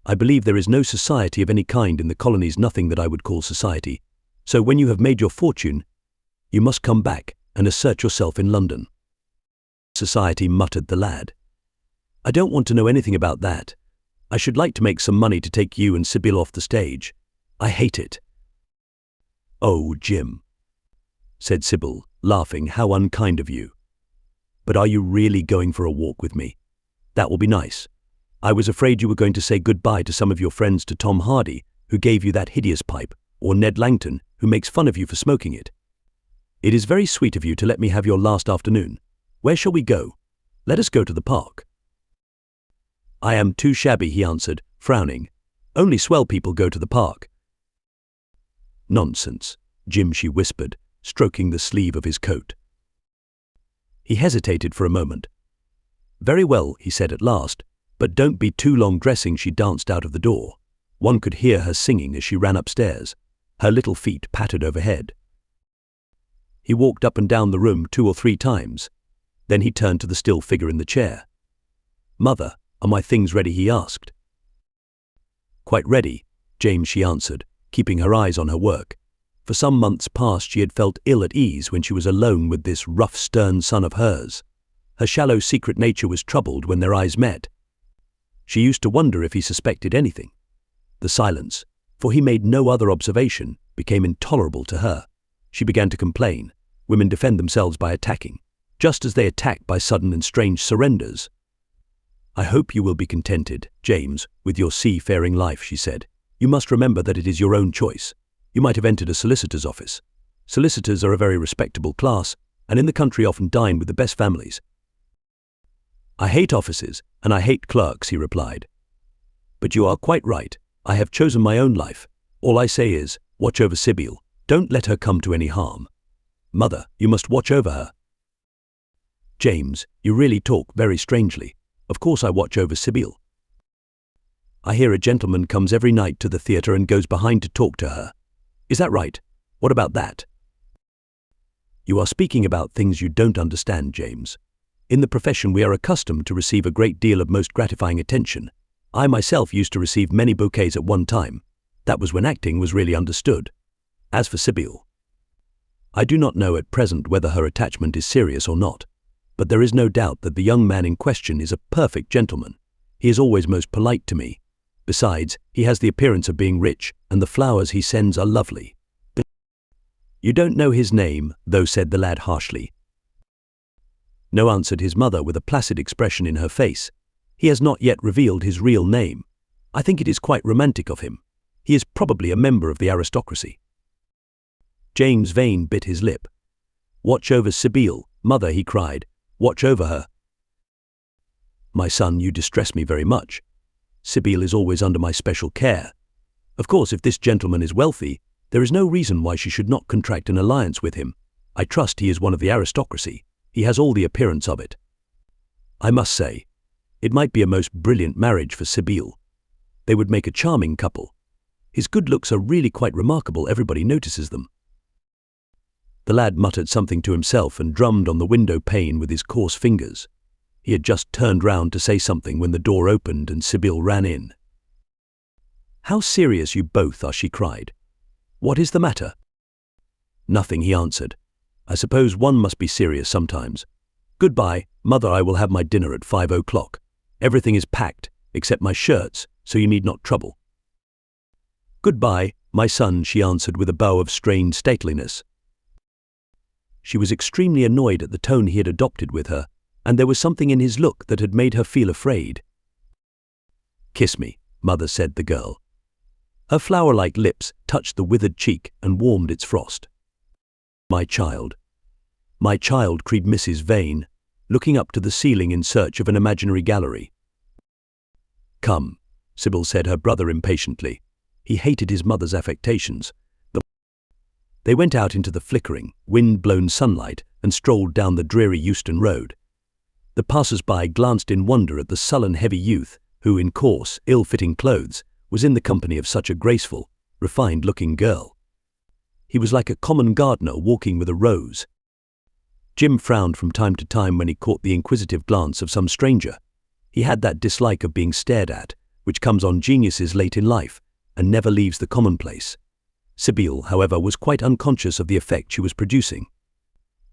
I believe there is no society of any kind in the colonies, nothing that I would call society. So when you have made your fortune, you must come back and assert yourself in London." "Society," muttered the lad. "I don't want to know anything about that. I should like to make some money to take you and Sybil off the stage. I hate it." "Oh, Jim," said Sybil, laughing, "how unkind of you. But are you really going for a walk with me? That will be nice. I was afraid you were going to say goodbye to some of your friends, to Tom Hardy, who gave you that hideous pipe, or Ned Langton, who makes fun of you for smoking it. It is very sweet of you to let me have your last afternoon. Where shall we go? Let us go to the park." "I am too shabby," he answered, frowning. "Only swell people go to the park." "Nonsense, Jim," she whispered, stroking the sleeve of his coat. He hesitated for a moment. "Very well," he said at last, "but don't be too long dressing." She danced out of the door. One could hear her singing as she ran upstairs. Her little feet pattered overhead. He walked up and down the room 2 or 3 times. Then he turned to the still figure in the chair. "Mother, are my things ready?" he asked. "Quite ready, James," she answered, keeping her eyes on her work. For some months past she had felt ill at ease when she was alone with this rough, stern son of hers. Her shallow, secret nature was troubled when their eyes met. She used to wonder if he suspected anything. The silence, for he made no other observation, became intolerable to her. She began to complain. Women defend themselves by attacking, just as they attack by sudden and strange surrenders. "I hope you will be contented, James, with your seafaring life," she said. "You must remember that it is your own choice. You might have entered a solicitor's office. Solicitors are a very respectable class, and in the country often dine with the best families." "I hate offices, and I hate clerks," he replied. "But you are quite right. I have chosen my own life. All I say is, watch over Sybil. Don't let her come to any harm. Mother, you must watch over her." "James, you really talk very strangely. Of course I watch over Sybil. I hear a gentleman comes every night to the theatre and goes behind to talk to her. Is that right? What about that?" "You are speaking about things you don't understand, James. In the profession we are accustomed to receive a great deal of most gratifying attention. I myself used to receive many bouquets at one time. That was when acting was really understood. As for Sybil, I do not know at present whether her attachment is serious or not, but there is no doubt that the young man in question is a perfect gentleman. He is always most polite to me. Besides, he has the appearance of being rich, and the flowers he sends are lovely." "You don't know his name, though," said the lad harshly. "No," answered his mother with a placid expression in her face. "He has not yet revealed his real name. I think it is quite romantic of him. He is probably a member of the aristocracy." James Vane bit his lip. "Watch over Sybil, mother," he cried. "Watch over her." "My son, you distress me very much. Sybil is always under my special care. Of course, if this gentleman is wealthy, there is no reason why she should not contract an alliance with him. I trust he is one of the aristocracy. He has all the appearance of it. I must say, it might be a most brilliant marriage for Sybil. They would make a charming couple. His good looks are really quite remarkable. Everybody notices them." The lad muttered something to himself and drummed on the window pane with his coarse fingers. He had just turned round to say something when the door opened and Sybil ran in. "How serious you both are," she cried. "What is the matter?" "Nothing," he answered. "I suppose one must be serious sometimes. Goodbye, Mother, I will have my dinner at 5 o'clock. Everything is packed, except my shirts, so you need not trouble." "Goodbye, my son," she answered with a bow of strained stateliness. She was extremely annoyed at the tone he had adopted with her, and there was something in his look that had made her feel afraid. "Kiss me," Mother said the girl. Her flower-like lips touched the withered cheek and warmed its frost. "My child." "My child," cried Mrs. Vane, looking up to the ceiling in search of an imaginary gallery. "Come," Sybil said her brother impatiently. He hated his mother's affectations. They went out into the flickering, wind-blown sunlight and strolled down the dreary Euston Road. The passers-by glanced in wonder at the sullen, heavy youth who, in coarse, ill-fitting clothes, was in the company of such a graceful, refined-looking girl. He was like a common gardener walking with a rose. Jim frowned from time to time when he caught the inquisitive glance of some stranger. He had that dislike of being stared at, which comes on geniuses late in life, and never leaves the commonplace. Sybil, however, was quite unconscious of the effect she was producing.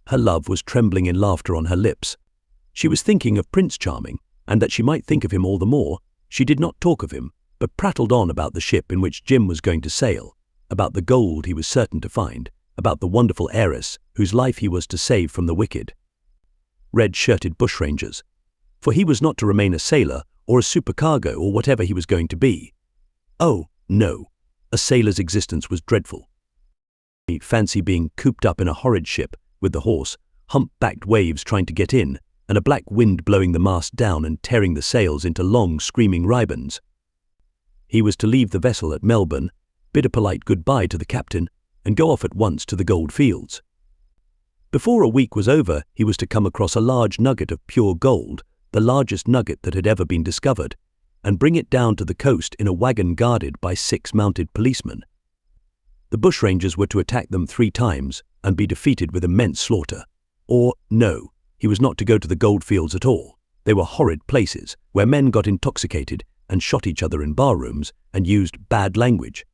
Her love was trembling in laughter on her lips. She was thinking of Prince Charming, and that she might think of him all the more, she did not talk of him, but prattled on about the ship in which Jim was going to sail, about the gold he was certain to find, about the wonderful heiress whose life he was to save from the wicked, red-shirted bushrangers. For he was not to remain a sailor or a supercargo or whatever he was going to be. Oh, no, a sailor's existence was dreadful. He'd fancy being cooped up in a horrid ship, with the hoarse, hump-backed waves trying to get in, and a black wind blowing the mast down and tearing the sails into long, screaming ribands. He was to leave the vessel at Melbourne, bid a polite goodbye to the captain, and go off at once to the gold fields. Before a week was over, he was to come across a large nugget of pure gold, the largest nugget that had ever been discovered, and bring it down to the coast in a wagon guarded by 6 mounted policemen. The bushrangers were to attack them 3 times and be defeated with immense slaughter. Or, no, he was not to go to the goldfields at all. They were horrid places, where men got intoxicated and shot each other in bar-rooms and used bad language.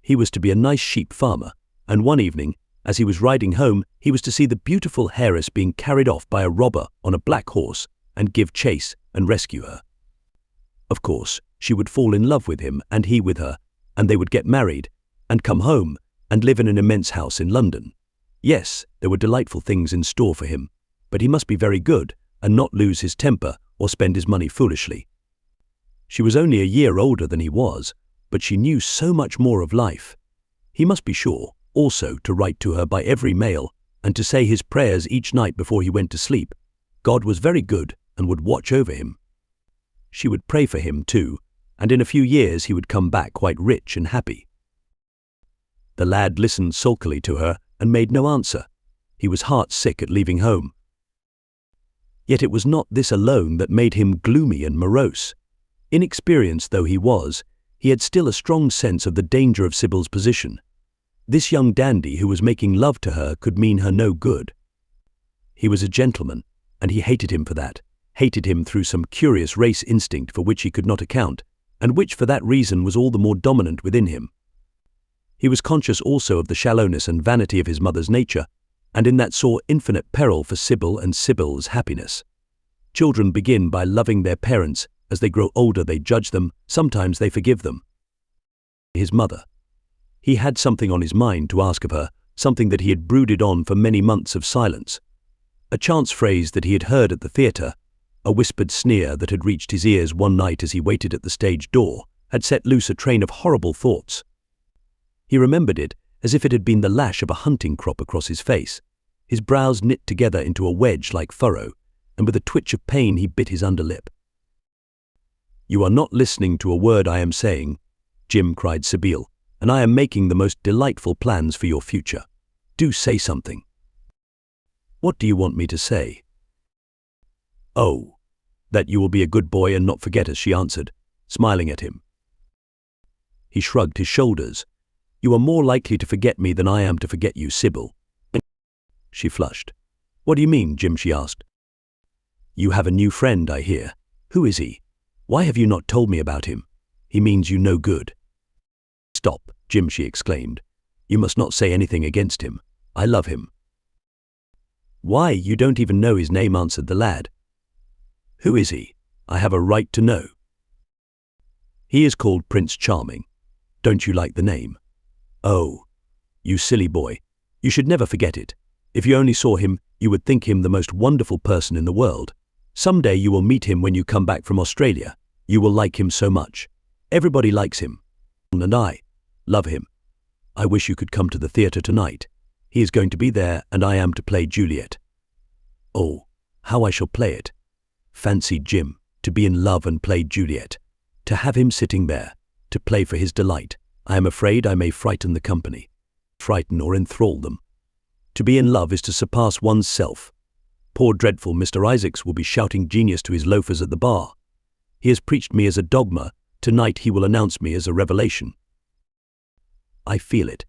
He was to be a nice sheep farmer, and one evening, as he was riding home, he was to see the beautiful heiress being carried off by a robber on a black horse and give chase and rescue her. Of course, she would fall in love with him and he with her, and they would get married and come home and live in an immense house in London. Yes, there were delightful things in store for him, but he must be very good and not lose his temper or spend his money foolishly. She was only a year older than he was, but she knew so much more of life. He must be sure, also, to write to her by every mail and to say his prayers each night before he went to sleep. God was very good and would watch over him. She would pray for him too, and in a few years he would come back quite rich and happy. The lad listened sulkily to her and made no answer. He was heart-sick at leaving home. Yet it was not this alone that made him gloomy and morose. Inexperienced though he was, he had still a strong sense of the danger of Sybil's position. This young dandy who was making love to her could mean her no good. He was a gentleman, and he hated him for that, hated him through some curious race instinct for which he could not account, and which for that reason was all the more dominant within him. He was conscious also of the shallowness and vanity of his mother's nature, and in that saw infinite peril for Sybil and Sybil's happiness. Children begin by loving their parents. As they grow older they judge them, sometimes they forgive them. His mother. He had something on his mind to ask of her, something that he had brooded on for many months of silence. A chance phrase that he had heard at the theatre, a whispered sneer that had reached his ears one night as he waited at the stage door, had set loose a train of horrible thoughts. He remembered it as if it had been the lash of a hunting crop across his face. His brows knit together into a wedge-like furrow, and with a twitch of pain he bit his underlip. "You are not listening to a word I am saying," Jim cried Sybil, "and I am making the most delightful plans for your future. Do say something." "What do you want me to say?" "Oh, that you will be a good boy and not forget us," she answered, smiling at him. He shrugged his shoulders. "You are more likely to forget me than I am to forget you, Sybil." She flushed. "What do you mean, Jim?" she asked. "You have a new friend, I hear. Who is he? Why have you not told me about him? He means you no good." "Stop," Jim, she exclaimed. You must not say anything against him. I love him. Why, you don't even know his name, answered the lad. Who is he? I have a right to know. He is called Prince Charming. Don't you like the name? Oh, you silly boy. You should never forget it. If you only saw him, you would think him the most wonderful person in the world. Someday you will meet him when you come back from Australia. You will like him so much. Everybody likes him. And I love him. I wish you could come to the theatre tonight. He is going to be there and I am to play Juliet. Oh, how I shall play it. Fancy Jim, to be in love and play Juliet. To have him sitting there, to play for his delight. I am afraid I may frighten the company. Frighten or enthrall them. To be in love is to surpass one's self. Poor dreadful Mr. Isaacs will be shouting genius to his loafers at the bar. He has preached me as a dogma. Tonight he will announce me as a revelation. I feel it.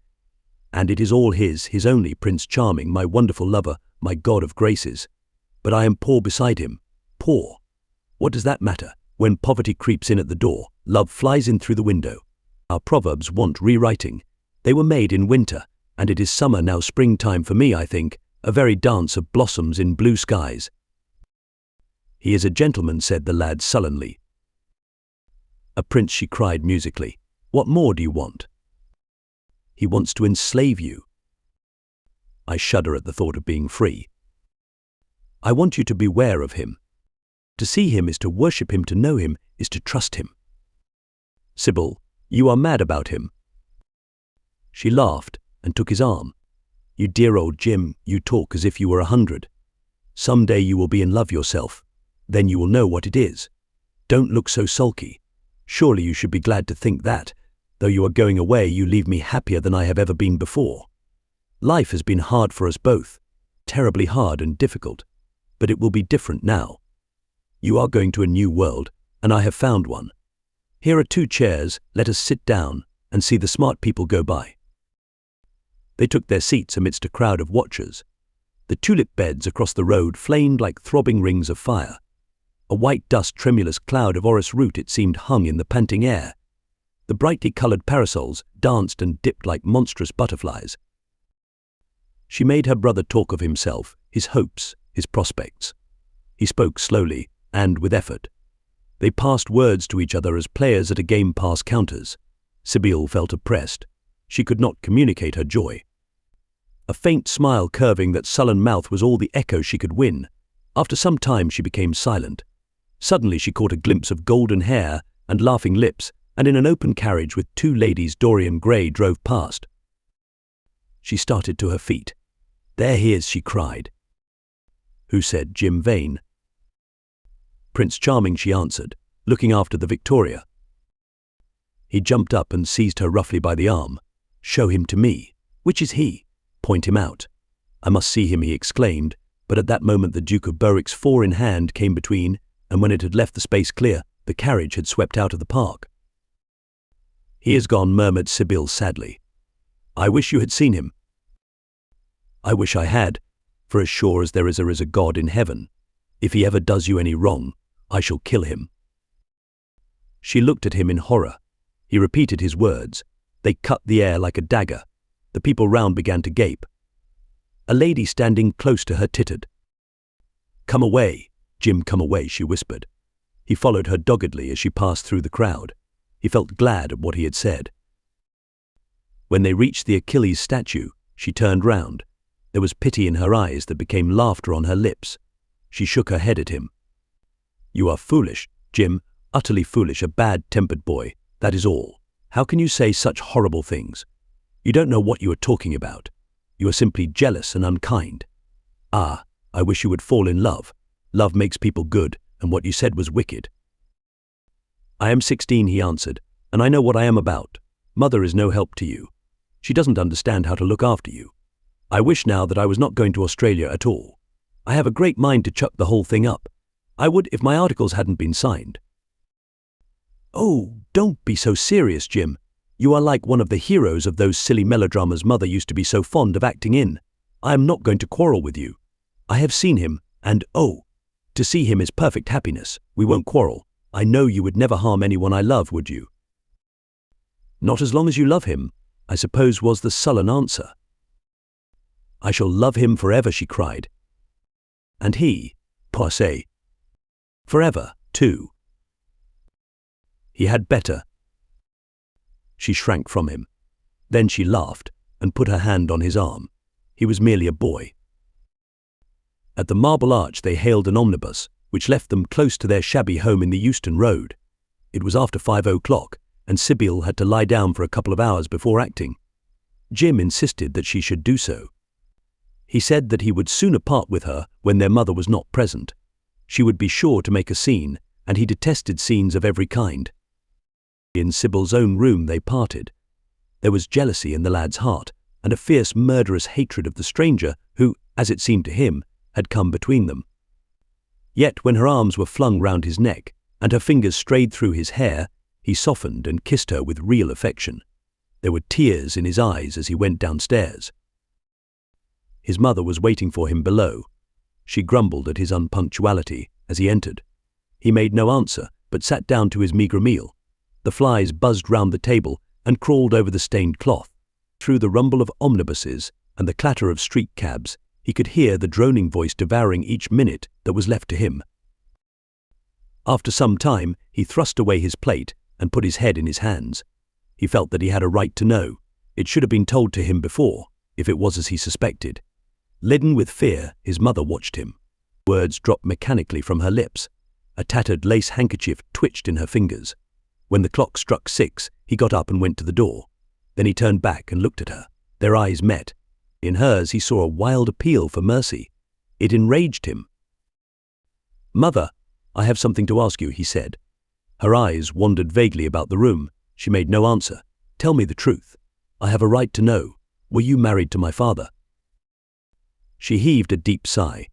And it is all his only, Prince Charming, my wonderful lover, my god of graces. But I am poor beside him. Poor. What does that matter? When poverty creeps in at the door, love flies in through the window. Our proverbs want rewriting. They were made in winter, and it is summer now, springtime for me, I think, a very dance of blossoms in blue skies. He is a gentleman, said the lad sullenly. A prince, she cried musically. What more do you want? He wants to enslave you. I shudder at the thought of being free. I want you to beware of him. To see him is to worship him, to know him is to trust him. Sybil, you are mad about him. She laughed and took his arm. You dear old Jim, you talk as if you were 100. Some day you will be in love yourself. Then you will know what it is. Don't look so sulky. Surely you should be glad to think that, though you are going away, you leave me happier than I have ever been before. Life has been hard for us both, terribly hard and difficult, but it will be different now. You are going to a new world, and I have found one. Here are 2 chairs, let us sit down and see the smart people go by. They took their seats amidst a crowd of watchers. The tulip beds across the road flamed like throbbing rings of fire. A white dust tremulous cloud of orris root, it seemed, hung in the panting air. The brightly coloured parasols danced and dipped like monstrous butterflies. She made her brother talk of himself, his hopes, his prospects. He spoke slowly and with effort. They passed words to each other as players at a game pass counters. Sybil felt oppressed. She could not communicate her joy. A faint smile curving that sullen mouth was all the echo she could win. After some time she became silent. Suddenly she caught a glimpse of golden hair and laughing lips, and in an open carriage with 2 ladies Dorian Gray drove past. She started to her feet. There he is, she cried. Who said Jim Vane? Prince Charming, she answered, looking after the Victoria. He jumped up and seized her roughly by the arm. Show him to me. Which is he? Point him out. I must see him, he exclaimed, but at that moment the Duke of Berwick's 4 in hand came between, and when it had left the space clear, the carriage had swept out of the park. He is gone, murmured Sybil sadly. I wish you had seen him. I wish I had, for as sure as there is a God in heaven. If he ever does you any wrong, I shall kill him. She looked at him in horror. He repeated his words. They cut the air like a dagger. The people round began to gape. A lady standing close to her tittered. Come away, Jim, come away, she whispered. He followed her doggedly as she passed through the crowd. He felt glad at what he had said. When they reached the Achilles statue, she turned round. There was pity in her eyes that became laughter on her lips. She shook her head at him. You are foolish, Jim, utterly foolish, a bad-tempered boy, that is all. How can you say such horrible things? You don't know what you are talking about. You are simply jealous and unkind. Ah, I wish you would fall in love. Love makes people good, and what you said was wicked. I am 16, he answered, and I know what I am about. Mother is no help to you. She doesn't understand how to look after you. I wish now that I was not going to Australia at all. I have a great mind to chuck the whole thing up. I would if my articles hadn't been signed. Oh, don't be so serious, Jim. You are like one of the heroes of those silly melodramas Mother used to be so fond of acting in. I am not going to quarrel with you. I have seen him, and oh, to see him is perfect happiness. We won't quarrel. I know you would never harm anyone I love, would you? Not as long as you love him. I suppose, was the sullen answer. I shall love him forever, she cried. And he, poissé, forever, too. He had better. She shrank from him. Then she laughed and put her hand on his arm. He was merely a boy. At the Marble Arch they hailed an omnibus, which left them close to their shabby home in the Euston Road. It was after 5 o'clock, and Sibyl had to lie down for a couple of hours before acting. Jim insisted that she should do so. He said that he would sooner part with her when their mother was not present. She would be sure to make a scene, and he detested scenes of every kind. In Sibyl's own room they parted. There was jealousy in the lad's heart, and a fierce murderous hatred of the stranger who, as it seemed to him, had come between them. Yet when her arms were flung round his neck, and her fingers strayed through his hair, he softened and kissed her with real affection. There were tears in his eyes as he went downstairs. His mother was waiting for him below. She grumbled at his unpunctuality as he entered. He made no answer, but sat down to his meagre meal. The flies buzzed round the table and crawled over the stained cloth. Through the rumble of omnibuses and the clatter of street cabs, he could hear the droning voice devouring each minute that was left to him. After some time, he thrust away his plate and put his head in his hands. He felt that he had a right to know. It should have been told to him before, if it was as he suspected. Leaden with fear, his mother watched him. Words dropped mechanically from her lips. A tattered lace handkerchief twitched in her fingers. When the clock struck 6, he got up and went to the door. Then he turned back and looked at her. Their eyes met. In hers he saw a wild appeal for mercy. It enraged him. "Mother, I have something to ask you," he said. Her eyes wandered vaguely about the room. She made no answer. "Tell me the truth. I have a right to know. Were you married to my father?" She heaved a deep sigh.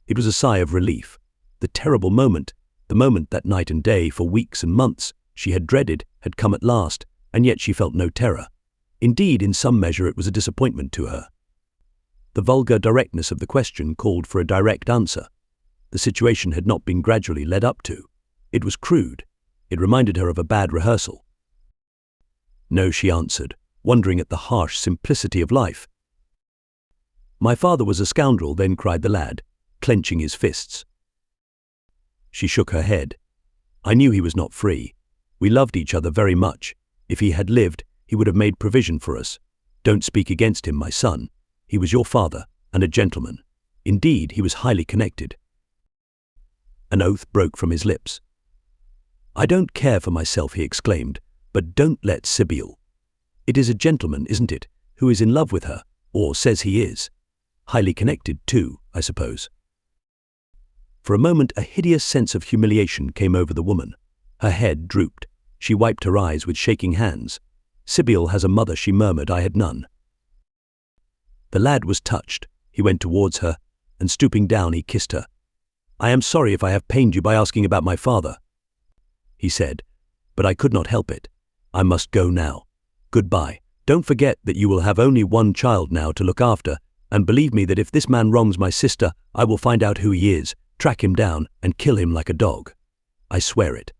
It was a sigh of relief. The terrible moment, the moment that night and day, for weeks and months, she had dreaded, had come at last, and yet she felt no terror. Indeed, in some measure it was a disappointment to her. The vulgar directness of the question called for a direct answer. The situation had not been gradually led up to. It was crude. It reminded her of a bad rehearsal. "No," she answered, wondering at the harsh simplicity of life. "My father was a scoundrel," then cried the lad, clenching his fists. She shook her head. "I knew he was not free. We loved each other very much. If he had lived, he would have made provision for us. Don't speak against him, my son. He was your father, and a gentleman. Indeed, he was highly connected." An oath broke from his lips. "I don't care for myself," he exclaimed, "but don't let Sibyl. It is a gentleman, isn't it, who is in love with her, or says he is. Highly connected, too, I suppose." For a moment a hideous sense of humiliation came over the woman. Her head drooped. She wiped her eyes with shaking hands. "Sibyl has a mother," she murmured. "I had none." The lad was touched. He went towards her, and stooping down he kissed her. "I am sorry if I have pained you by asking about my father," he said, "but I could not help it. I must go now. Goodbye. Don't forget that you will have only one child now to look after, and believe me that if this man wrongs my sister, I will find out who he is, track him down, and kill him like a dog. I swear it."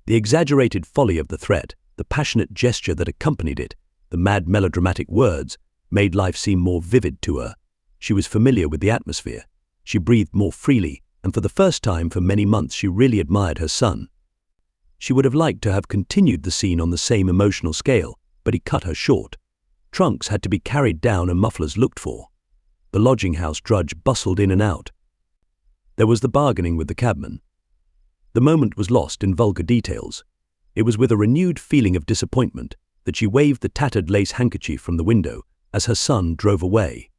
The exaggerated folly of the threat, the passionate gesture that accompanied it, the mad melodramatic words, made life seem more vivid to her. She was familiar with the atmosphere. She breathed more freely, and for the first time for many months she really admired her son. She would have liked to have continued the scene on the same emotional scale, but he cut her short. Trunks had to be carried down and mufflers looked for. The lodging-house drudge bustled in and out. There was the bargaining with the cabman. The moment was lost in vulgar details. It was with a renewed feeling of disappointment that she waved the tattered lace handkerchief from the window as her son drove away.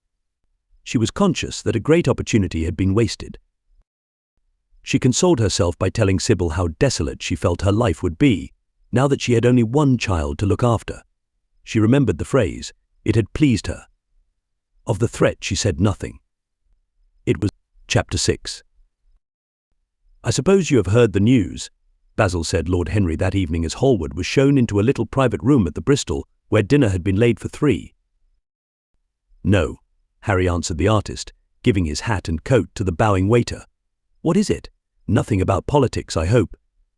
She was conscious that a great opportunity had been wasted. She consoled herself by telling Sibyl how desolate she felt her life would be, now that she had only one child to look after. She remembered the phrase. It had pleased her. Of the threat she said nothing. It was Chapter 6. "I suppose you have heard the news," Basil said Lord Henry that evening as Hallward was shown into a little private room at the Bristol where dinner had been laid for 3. "No," Harry answered the artist, giving his hat and coat to the bowing waiter. "What is it? Nothing about politics, I hope.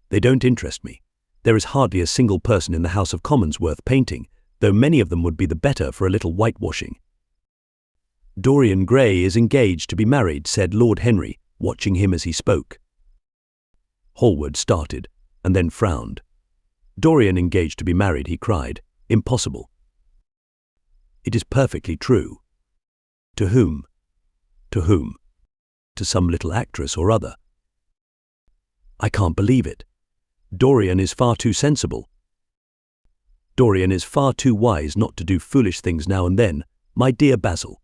They don't interest me. There is hardly a single person in the House of Commons worth painting. though many of them would be the better for a little whitewashing. Dorian Gray is engaged to be married, said Lord Henry, watching him as he spoke. Hallward started, and then frowned. Dorian engaged to be married, he cried. Impossible. It is perfectly true. To whom? To whom? To some little actress or other. I can't believe it. Dorian is far too sensible. Dorian is far too wise not to do foolish things now and then, my dear Basil.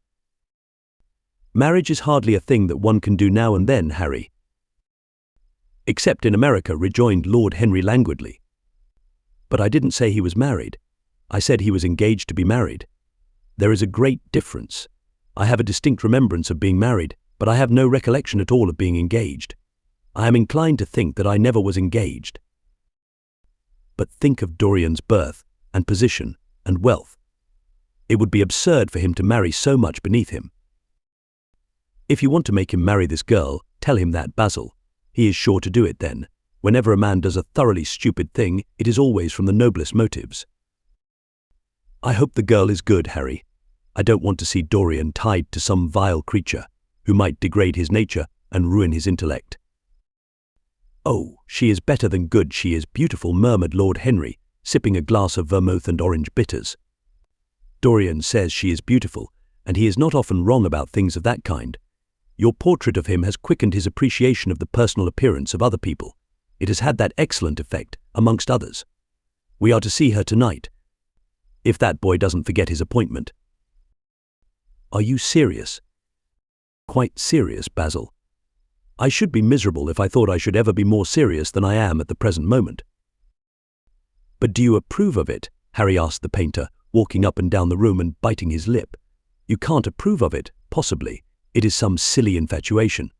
Marriage is hardly a thing that one can do now and then, Harry. Except in America, rejoined Lord Henry languidly. But I didn't say he was married. I said he was engaged to be married. There is a great difference. I have a distinct remembrance of being married, but I have no recollection at all of being engaged. I am inclined to think that I never was engaged. But think of Dorian's birth, and position, and wealth. It would be absurd for him to marry so much beneath him. If you want to make him marry this girl, tell him that, Basil. He is sure to do it then. Whenever a man does a thoroughly stupid thing, it is always from the noblest motives. I hope the girl is good, Harry. I don't want to see Dorian tied to some vile creature, who might degrade his nature and ruin his intellect. Oh, she is better than good, she is beautiful, murmured Lord Henry, sipping a glass of vermouth and orange bitters. Dorian says she is beautiful, and he is not often wrong about things of that kind. Your portrait of him has quickened his appreciation of the personal appearance of other people. It has had that excellent effect, amongst others. We are to see her tonight, if that boy doesn't forget his appointment. Are you serious? Quite serious, Basil. I should be miserable if I thought I should ever be more serious than I am at the present moment. But do you approve of it? Harry asked the painter, walking up and down the room and biting his lip. You can't approve of it, possibly. It is some silly infatuation.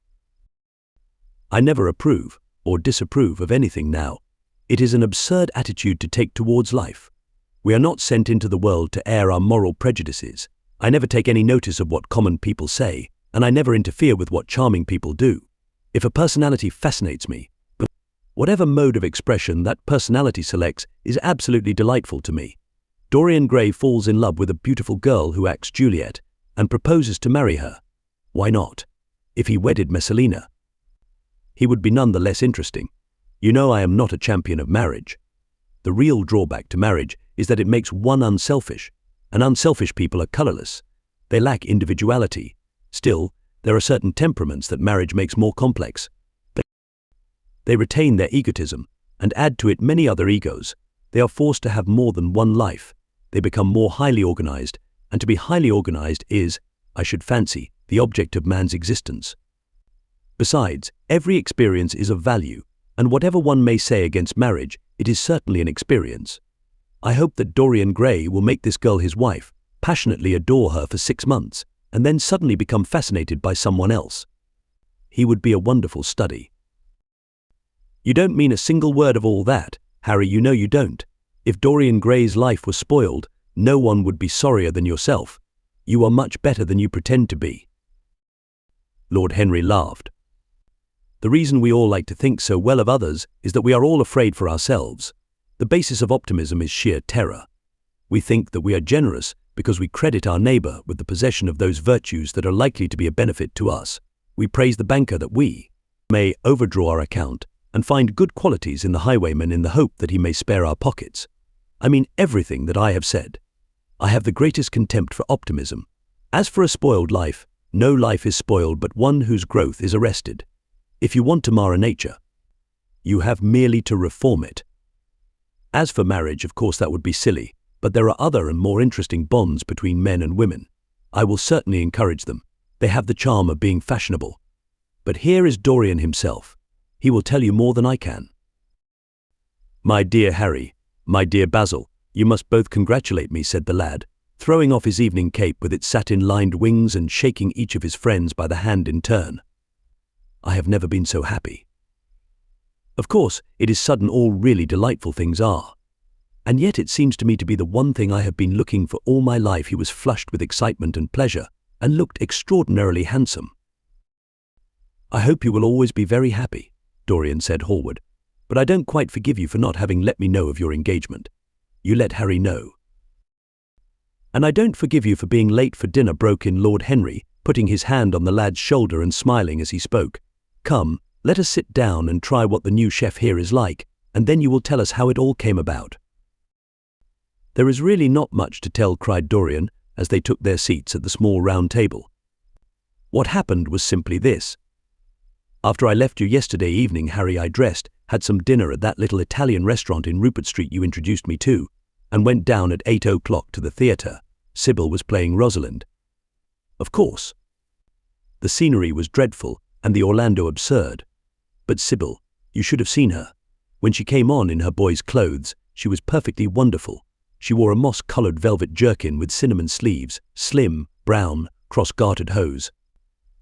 I never approve or disapprove of anything now. It is an absurd attitude to take towards life. We are not sent into the world to air our moral prejudices. I never take any notice of what common people say, and I never interfere with what charming people do. If a personality fascinates me, whatever mode of expression that personality selects is absolutely delightful to me. Dorian Gray falls in love with a beautiful girl who acts Juliet and proposes to marry her. Why not? If he wedded Messalina, he would be none the less interesting. You know I am not a champion of marriage. The real drawback to marriage is that it makes one unselfish, and unselfish people are colorless. They lack individuality. Still, there are certain temperaments that marriage makes more complex. They retain their egotism and add to it many other egos. They are forced to have more than one life. They become more highly organized, and to be highly organized is, I should fancy, the object of man's existence. Besides, every experience is of value, and whatever one may say against marriage, it is certainly an experience. I hope that Dorian Gray will make this girl his wife, passionately adore her for 6 months, and then suddenly become fascinated by someone else. He would be a wonderful study. You don't mean a single word of all that, Harry, you know you don't. If Dorian Gray's life was spoiled, no one would be sorrier than yourself. You are much better than you pretend to be. Lord Henry laughed. The reason we all like to think so well of others is that we are all afraid for ourselves. The basis of optimism is sheer terror. We think that we are generous because we credit our neighbor with the possession of those virtues that are likely to be a benefit to us. We praise the banker that we may overdraw our account and find good qualities in the highwayman in the hope that he may spare our pockets. I mean everything that I have said. I have the greatest contempt for optimism. As for a spoiled life, no life is spoiled but one whose growth is arrested. If you want to mar a nature, you have merely to reform it. As for marriage, of course that would be silly, but there are other and more interesting bonds between men and women. I will certainly encourage them. They have the charm of being fashionable. But here is Dorian himself. He will tell you more than I can. My dear Harry, my dear Basil, you must both congratulate me, said the lad, throwing off his evening cape with its satin-lined wings and shaking each of his friends by the hand in turn. I have never been so happy. Of course, it is sudden all really delightful things are. And yet it seems to me to be the one thing I have been looking for all my life. He was flushed with excitement and pleasure, and looked extraordinarily handsome. I hope you will always be very happy, Dorian said Hallward, but I don't quite forgive you for not having let me know of your engagement. You let Harry know. "And I don't forgive you for being late for dinner," broke in Lord Henry, putting his hand on the lad's shoulder and smiling as he spoke. "Come, let us sit down and try what the new chef here is like, and then you will tell us how it all came about." "There is really not much to tell," cried Dorian, as they took their seats at the small round table. "What happened was simply this. After I left you yesterday evening, Harry, I dressed, had some dinner at that little Italian restaurant in Rupert Street you introduced me to, and went down at 8 o'clock to the theatre. Sybil was playing Rosalind. Of course. The scenery was dreadful, and the Orlando absurd. But Sybil, you should have seen her. When she came on in her boy's clothes, she was perfectly wonderful. She wore a moss-coloured velvet jerkin with cinnamon sleeves, slim, brown, cross-gartered hose,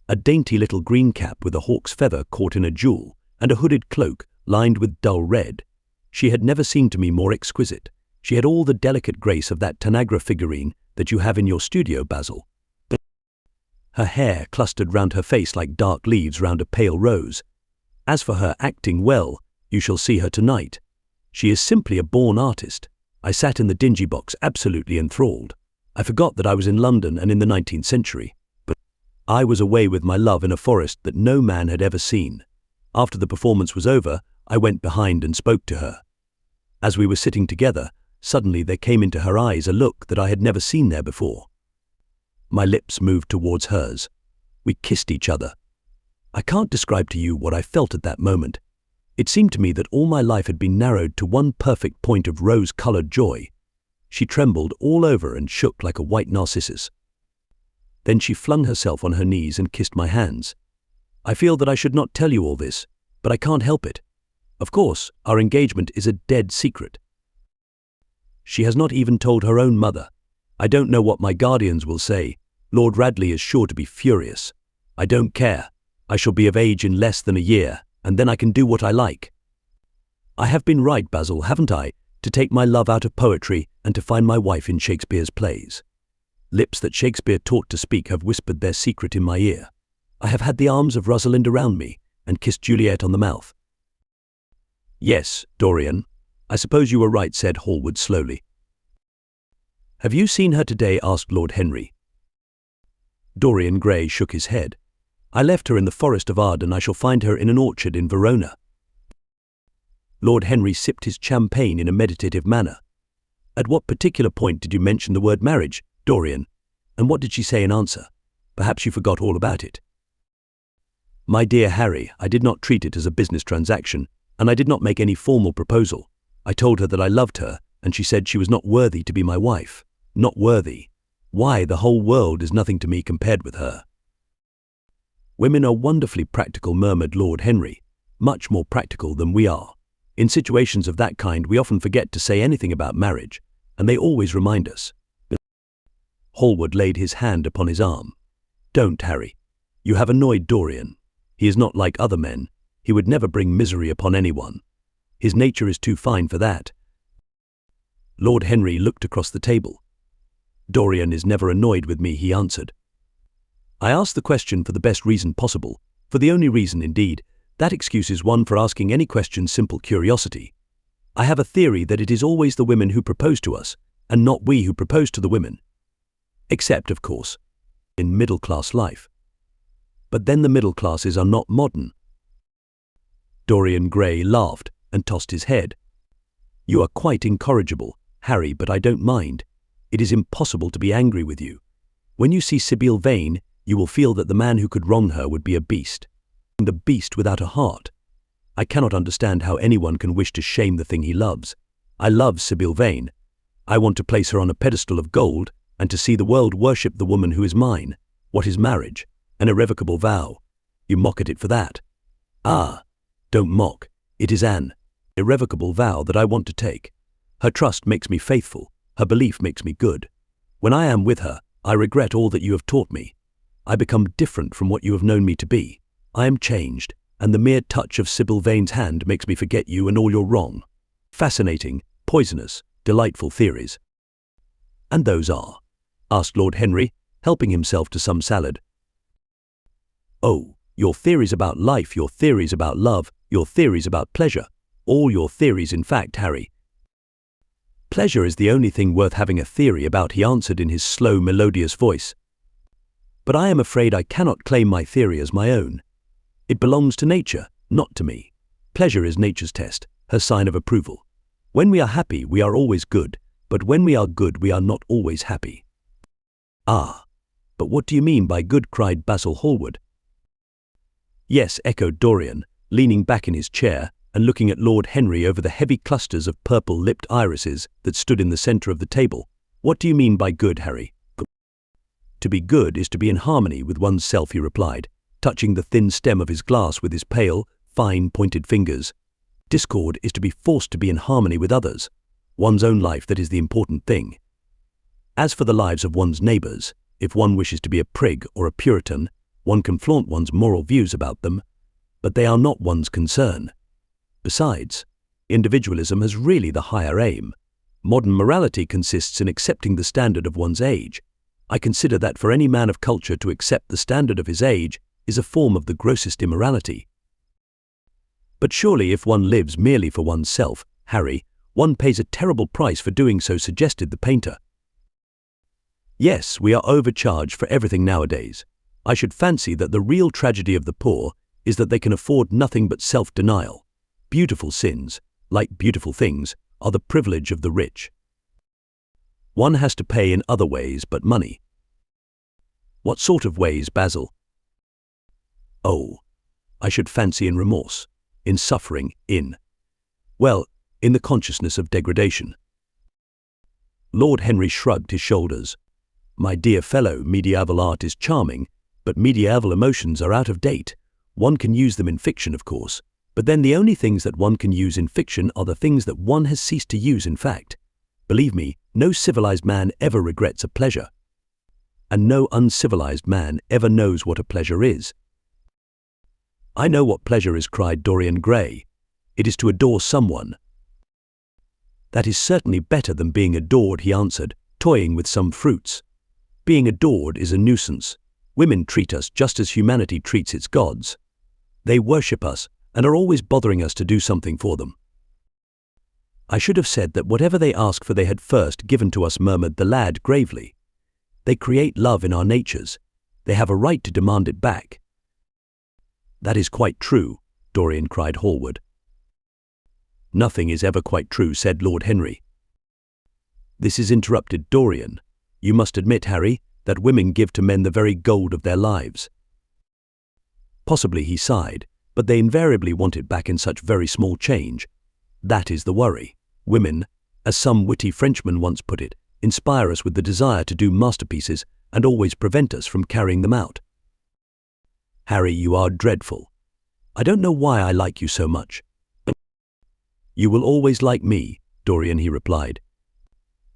a dainty little green cap with a hawk's feather caught in a jewel, and a hooded cloak lined with dull red. She had never seemed to me more exquisite. She had all the delicate grace of that Tanagra figurine that you have in your studio, Basil. Her hair clustered round her face like dark leaves round a pale rose. As for her acting, well, you shall see her tonight. She is simply a born artist. I sat in the dingy box absolutely enthralled. I forgot that I was in London and in the 19th century. But I was away with my love in a forest that no man had ever seen. After the performance was over, I went behind and spoke to her. As we were sitting together, suddenly there came into her eyes a look that I had never seen there before. My lips moved towards hers. We kissed each other. I can't describe to you what I felt at that moment. It seemed to me that all my life had been narrowed to one perfect point of rose-coloured joy. She trembled all over and shook like a white narcissus. Then she flung herself on her knees and kissed my hands. I feel that I should not tell you all this, but I can't help it. Of course, our engagement is a dead secret. She has not even told her own mother. I don't know what my guardians will say. Lord Radley is sure to be furious. I don't care. I shall be of age in less than a year, and then I can do what I like. I have been right, Basil, haven't I, to take my love out of poetry and to find my wife in Shakespeare's plays. Lips that Shakespeare taught to speak have whispered their secret in my ear. I have had the arms of Rosalind around me and kissed Juliet on the mouth. Yes, Dorian, I suppose you were right, said Hallward slowly. Have you seen her today? Asked Lord Henry. Dorian Gray shook his head. I left her in the forest of Arden. I shall find her in an orchard in Verona. Lord Henry sipped his champagne in a meditative manner. At what particular point did you mention the word marriage, Dorian? And what did she say in answer? Perhaps you forgot all about it. My dear Harry, I did not treat it as a business transaction, and I did not make any formal proposal. I told her that I loved her, and she said she was not worthy to be my wife. Not worthy. Why, the whole world is nothing to me compared with her. Women are wonderfully practical, murmured Lord Henry. Much more practical than we are. In situations of that kind, we often forget to say anything about marriage, and they always remind us. Hallward laid his hand upon his arm. Don't, Harry. You have annoyed Dorian. He is not like other men. He would never bring misery upon anyone. His nature is too fine for that. Lord Henry looked across the table. Dorian is never annoyed with me, he answered. I asked the question for the best reason possible, for the only reason, indeed. That excuse is one for asking any question, simple curiosity. I have a theory that it is always the women who propose to us, and not we who propose to the women. Except, of course, in middle-class life. But then the middle classes are not modern. Dorian Gray laughed and tossed his head. You are quite incorrigible, Harry, but I don't mind. It is impossible to be angry with you. When you see Sibyl Vane, you will feel that the man who could wrong her would be a beast. The beast without a heart. I cannot understand how anyone can wish to shame the thing he loves. I love Sibyl Vane. I want to place her on a pedestal of gold and to see the world worship the woman who is mine. What is marriage? An irrevocable vow. You mock at it for that. Ah, don't mock. It is an irrevocable vow that I want to take. Her trust makes me faithful. Her belief makes me good. When I am with her, I regret all that you have taught me. I become different from what you have known me to be. I am changed, and the mere touch of Sibyl Vane's hand makes me forget you and all your wrong. Fascinating, poisonous, delightful theories. And those are? Asked Lord Henry, helping himself to some salad. Oh, your theories about life, your theories about love, your theories about pleasure. All your theories, in fact, Harry. Pleasure is the only thing worth having a theory about, he answered in his slow, melodious voice. But I am afraid I cannot claim my theory as my own. It belongs to nature, not to me. Pleasure is nature's test, her sign of approval. When we are happy, we are always good, but when we are good, we are not always happy. Ah, but what do you mean by good? Cried Basil Hallward. Yes, echoed Dorian, leaning back in his chair and looking at Lord Henry over the heavy clusters of purple-lipped irises that stood in the centre of the table. What do you mean by good, Harry? To be good is to be in harmony with one's self, he replied, touching the thin stem of his glass with his pale, fine, pointed fingers. Discord is to be forced to be in harmony with others. One's own life, that is the important thing. As for the lives of one's neighbours, if one wishes to be a prig or a Puritan, one can flaunt one's moral views about them, but they are not one's concern. Besides, individualism has really the higher aim. Modern morality consists in accepting the standard of one's age. I consider that for any man of culture to accept the standard of his age is a form of the grossest immorality. But surely if one lives merely for oneself, Harry, one pays a terrible price for doing so, suggested the painter. Yes, we are overcharged for everything nowadays. I should fancy that the real tragedy of the poor is that they can afford nothing but self-denial. Beautiful sins, like beautiful things, are the privilege of the rich. One has to pay in other ways but money. What sort of ways, Basil? Oh, I should fancy in remorse, in suffering, in the consciousness of degradation. Lord Henry shrugged his shoulders. My dear fellow, medieval art is charming, but medieval emotions are out of date. One can use them in fiction, of course, but then the only things that one can use in fiction are the things that one has ceased to use in fact. Believe me, no civilized man ever regrets a pleasure. And no uncivilized man ever knows what a pleasure is. I know what pleasure is, cried Dorian Gray. It is to adore someone. That is certainly better than being adored, he answered, toying with some fruits. Being adored is a nuisance. Women treat us just as humanity treats its gods. They worship us and are always bothering us to do something for them. I should have said that whatever they ask for they had first given to us, murmured the lad gravely. They create love in our natures. They have a right to demand it back. That is quite true, Dorian, cried Hallward. Nothing is ever quite true, said Lord Henry. This is interrupted Dorian. You must admit, Harry, that women give to men the very gold of their lives. Possibly, he sighed, but they invariably want it back in such very small change. That is the worry. Women, as some witty Frenchman once put it, inspire us with the desire to do masterpieces and always prevent us from carrying them out. Harry, you are dreadful. I don't know why I like you so much. You will always like me, Dorian, he replied.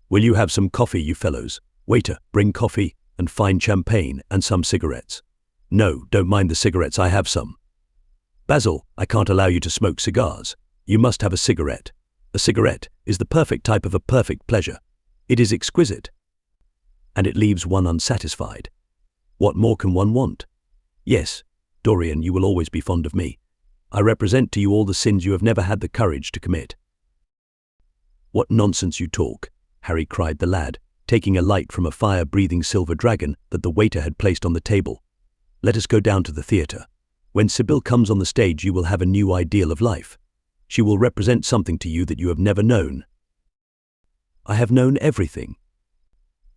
Will you have some coffee, you fellows? Waiter, bring coffee and fine champagne and some cigarettes. No, don't mind the cigarettes, I have some. Basil, I can't allow you to smoke cigars. You must have a cigarette. A cigarette is the perfect type of a perfect pleasure. It is exquisite. And it leaves one unsatisfied. What more can one want? Yes, Dorian, you will always be fond of me. I represent to you all the sins you have never had the courage to commit. What nonsense you talk, Harry, cried the lad, taking a light from a fire-breathing silver dragon that the waiter had placed on the table. Let us go down to the theatre. When Sibyl comes on the stage, you will have a new ideal of life. She will represent something to you that you have never known. I have known everything,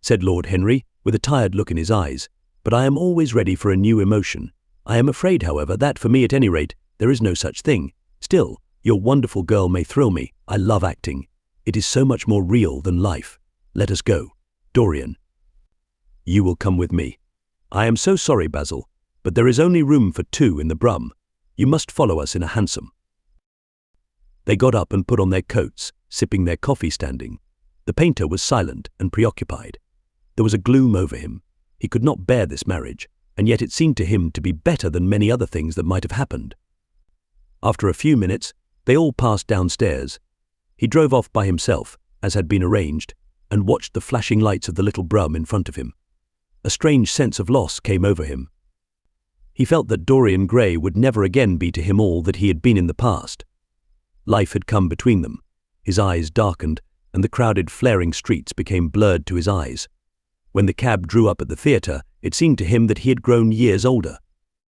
said Lord Henry, with a tired look in his eyes, but I am always ready for a new emotion. I am afraid, however, that for me at any rate, there is no such thing. Still, your wonderful girl may thrill me. I love acting. It is so much more real than life. Let us go. Dorian, you will come with me. I am so sorry, Basil, but there is only room for two in the brougham. You must follow us in a hansom. They got up and put on their coats, sipping their coffee standing. The painter was silent and preoccupied. There was a gloom over him. He could not bear this marriage, and yet it seemed to him to be better than many other things that might have happened. After a few minutes, they all passed downstairs. He drove off by himself, as had been arranged, and watched the flashing lights of the little brougham in front of him. A strange sense of loss came over him. He felt that Dorian Gray would never again be to him all that he had been in the past. Life had come between them. His eyes darkened, and the crowded, flaring streets became blurred to his eyes. When the cab drew up at the theatre, it seemed to him that he had grown years older.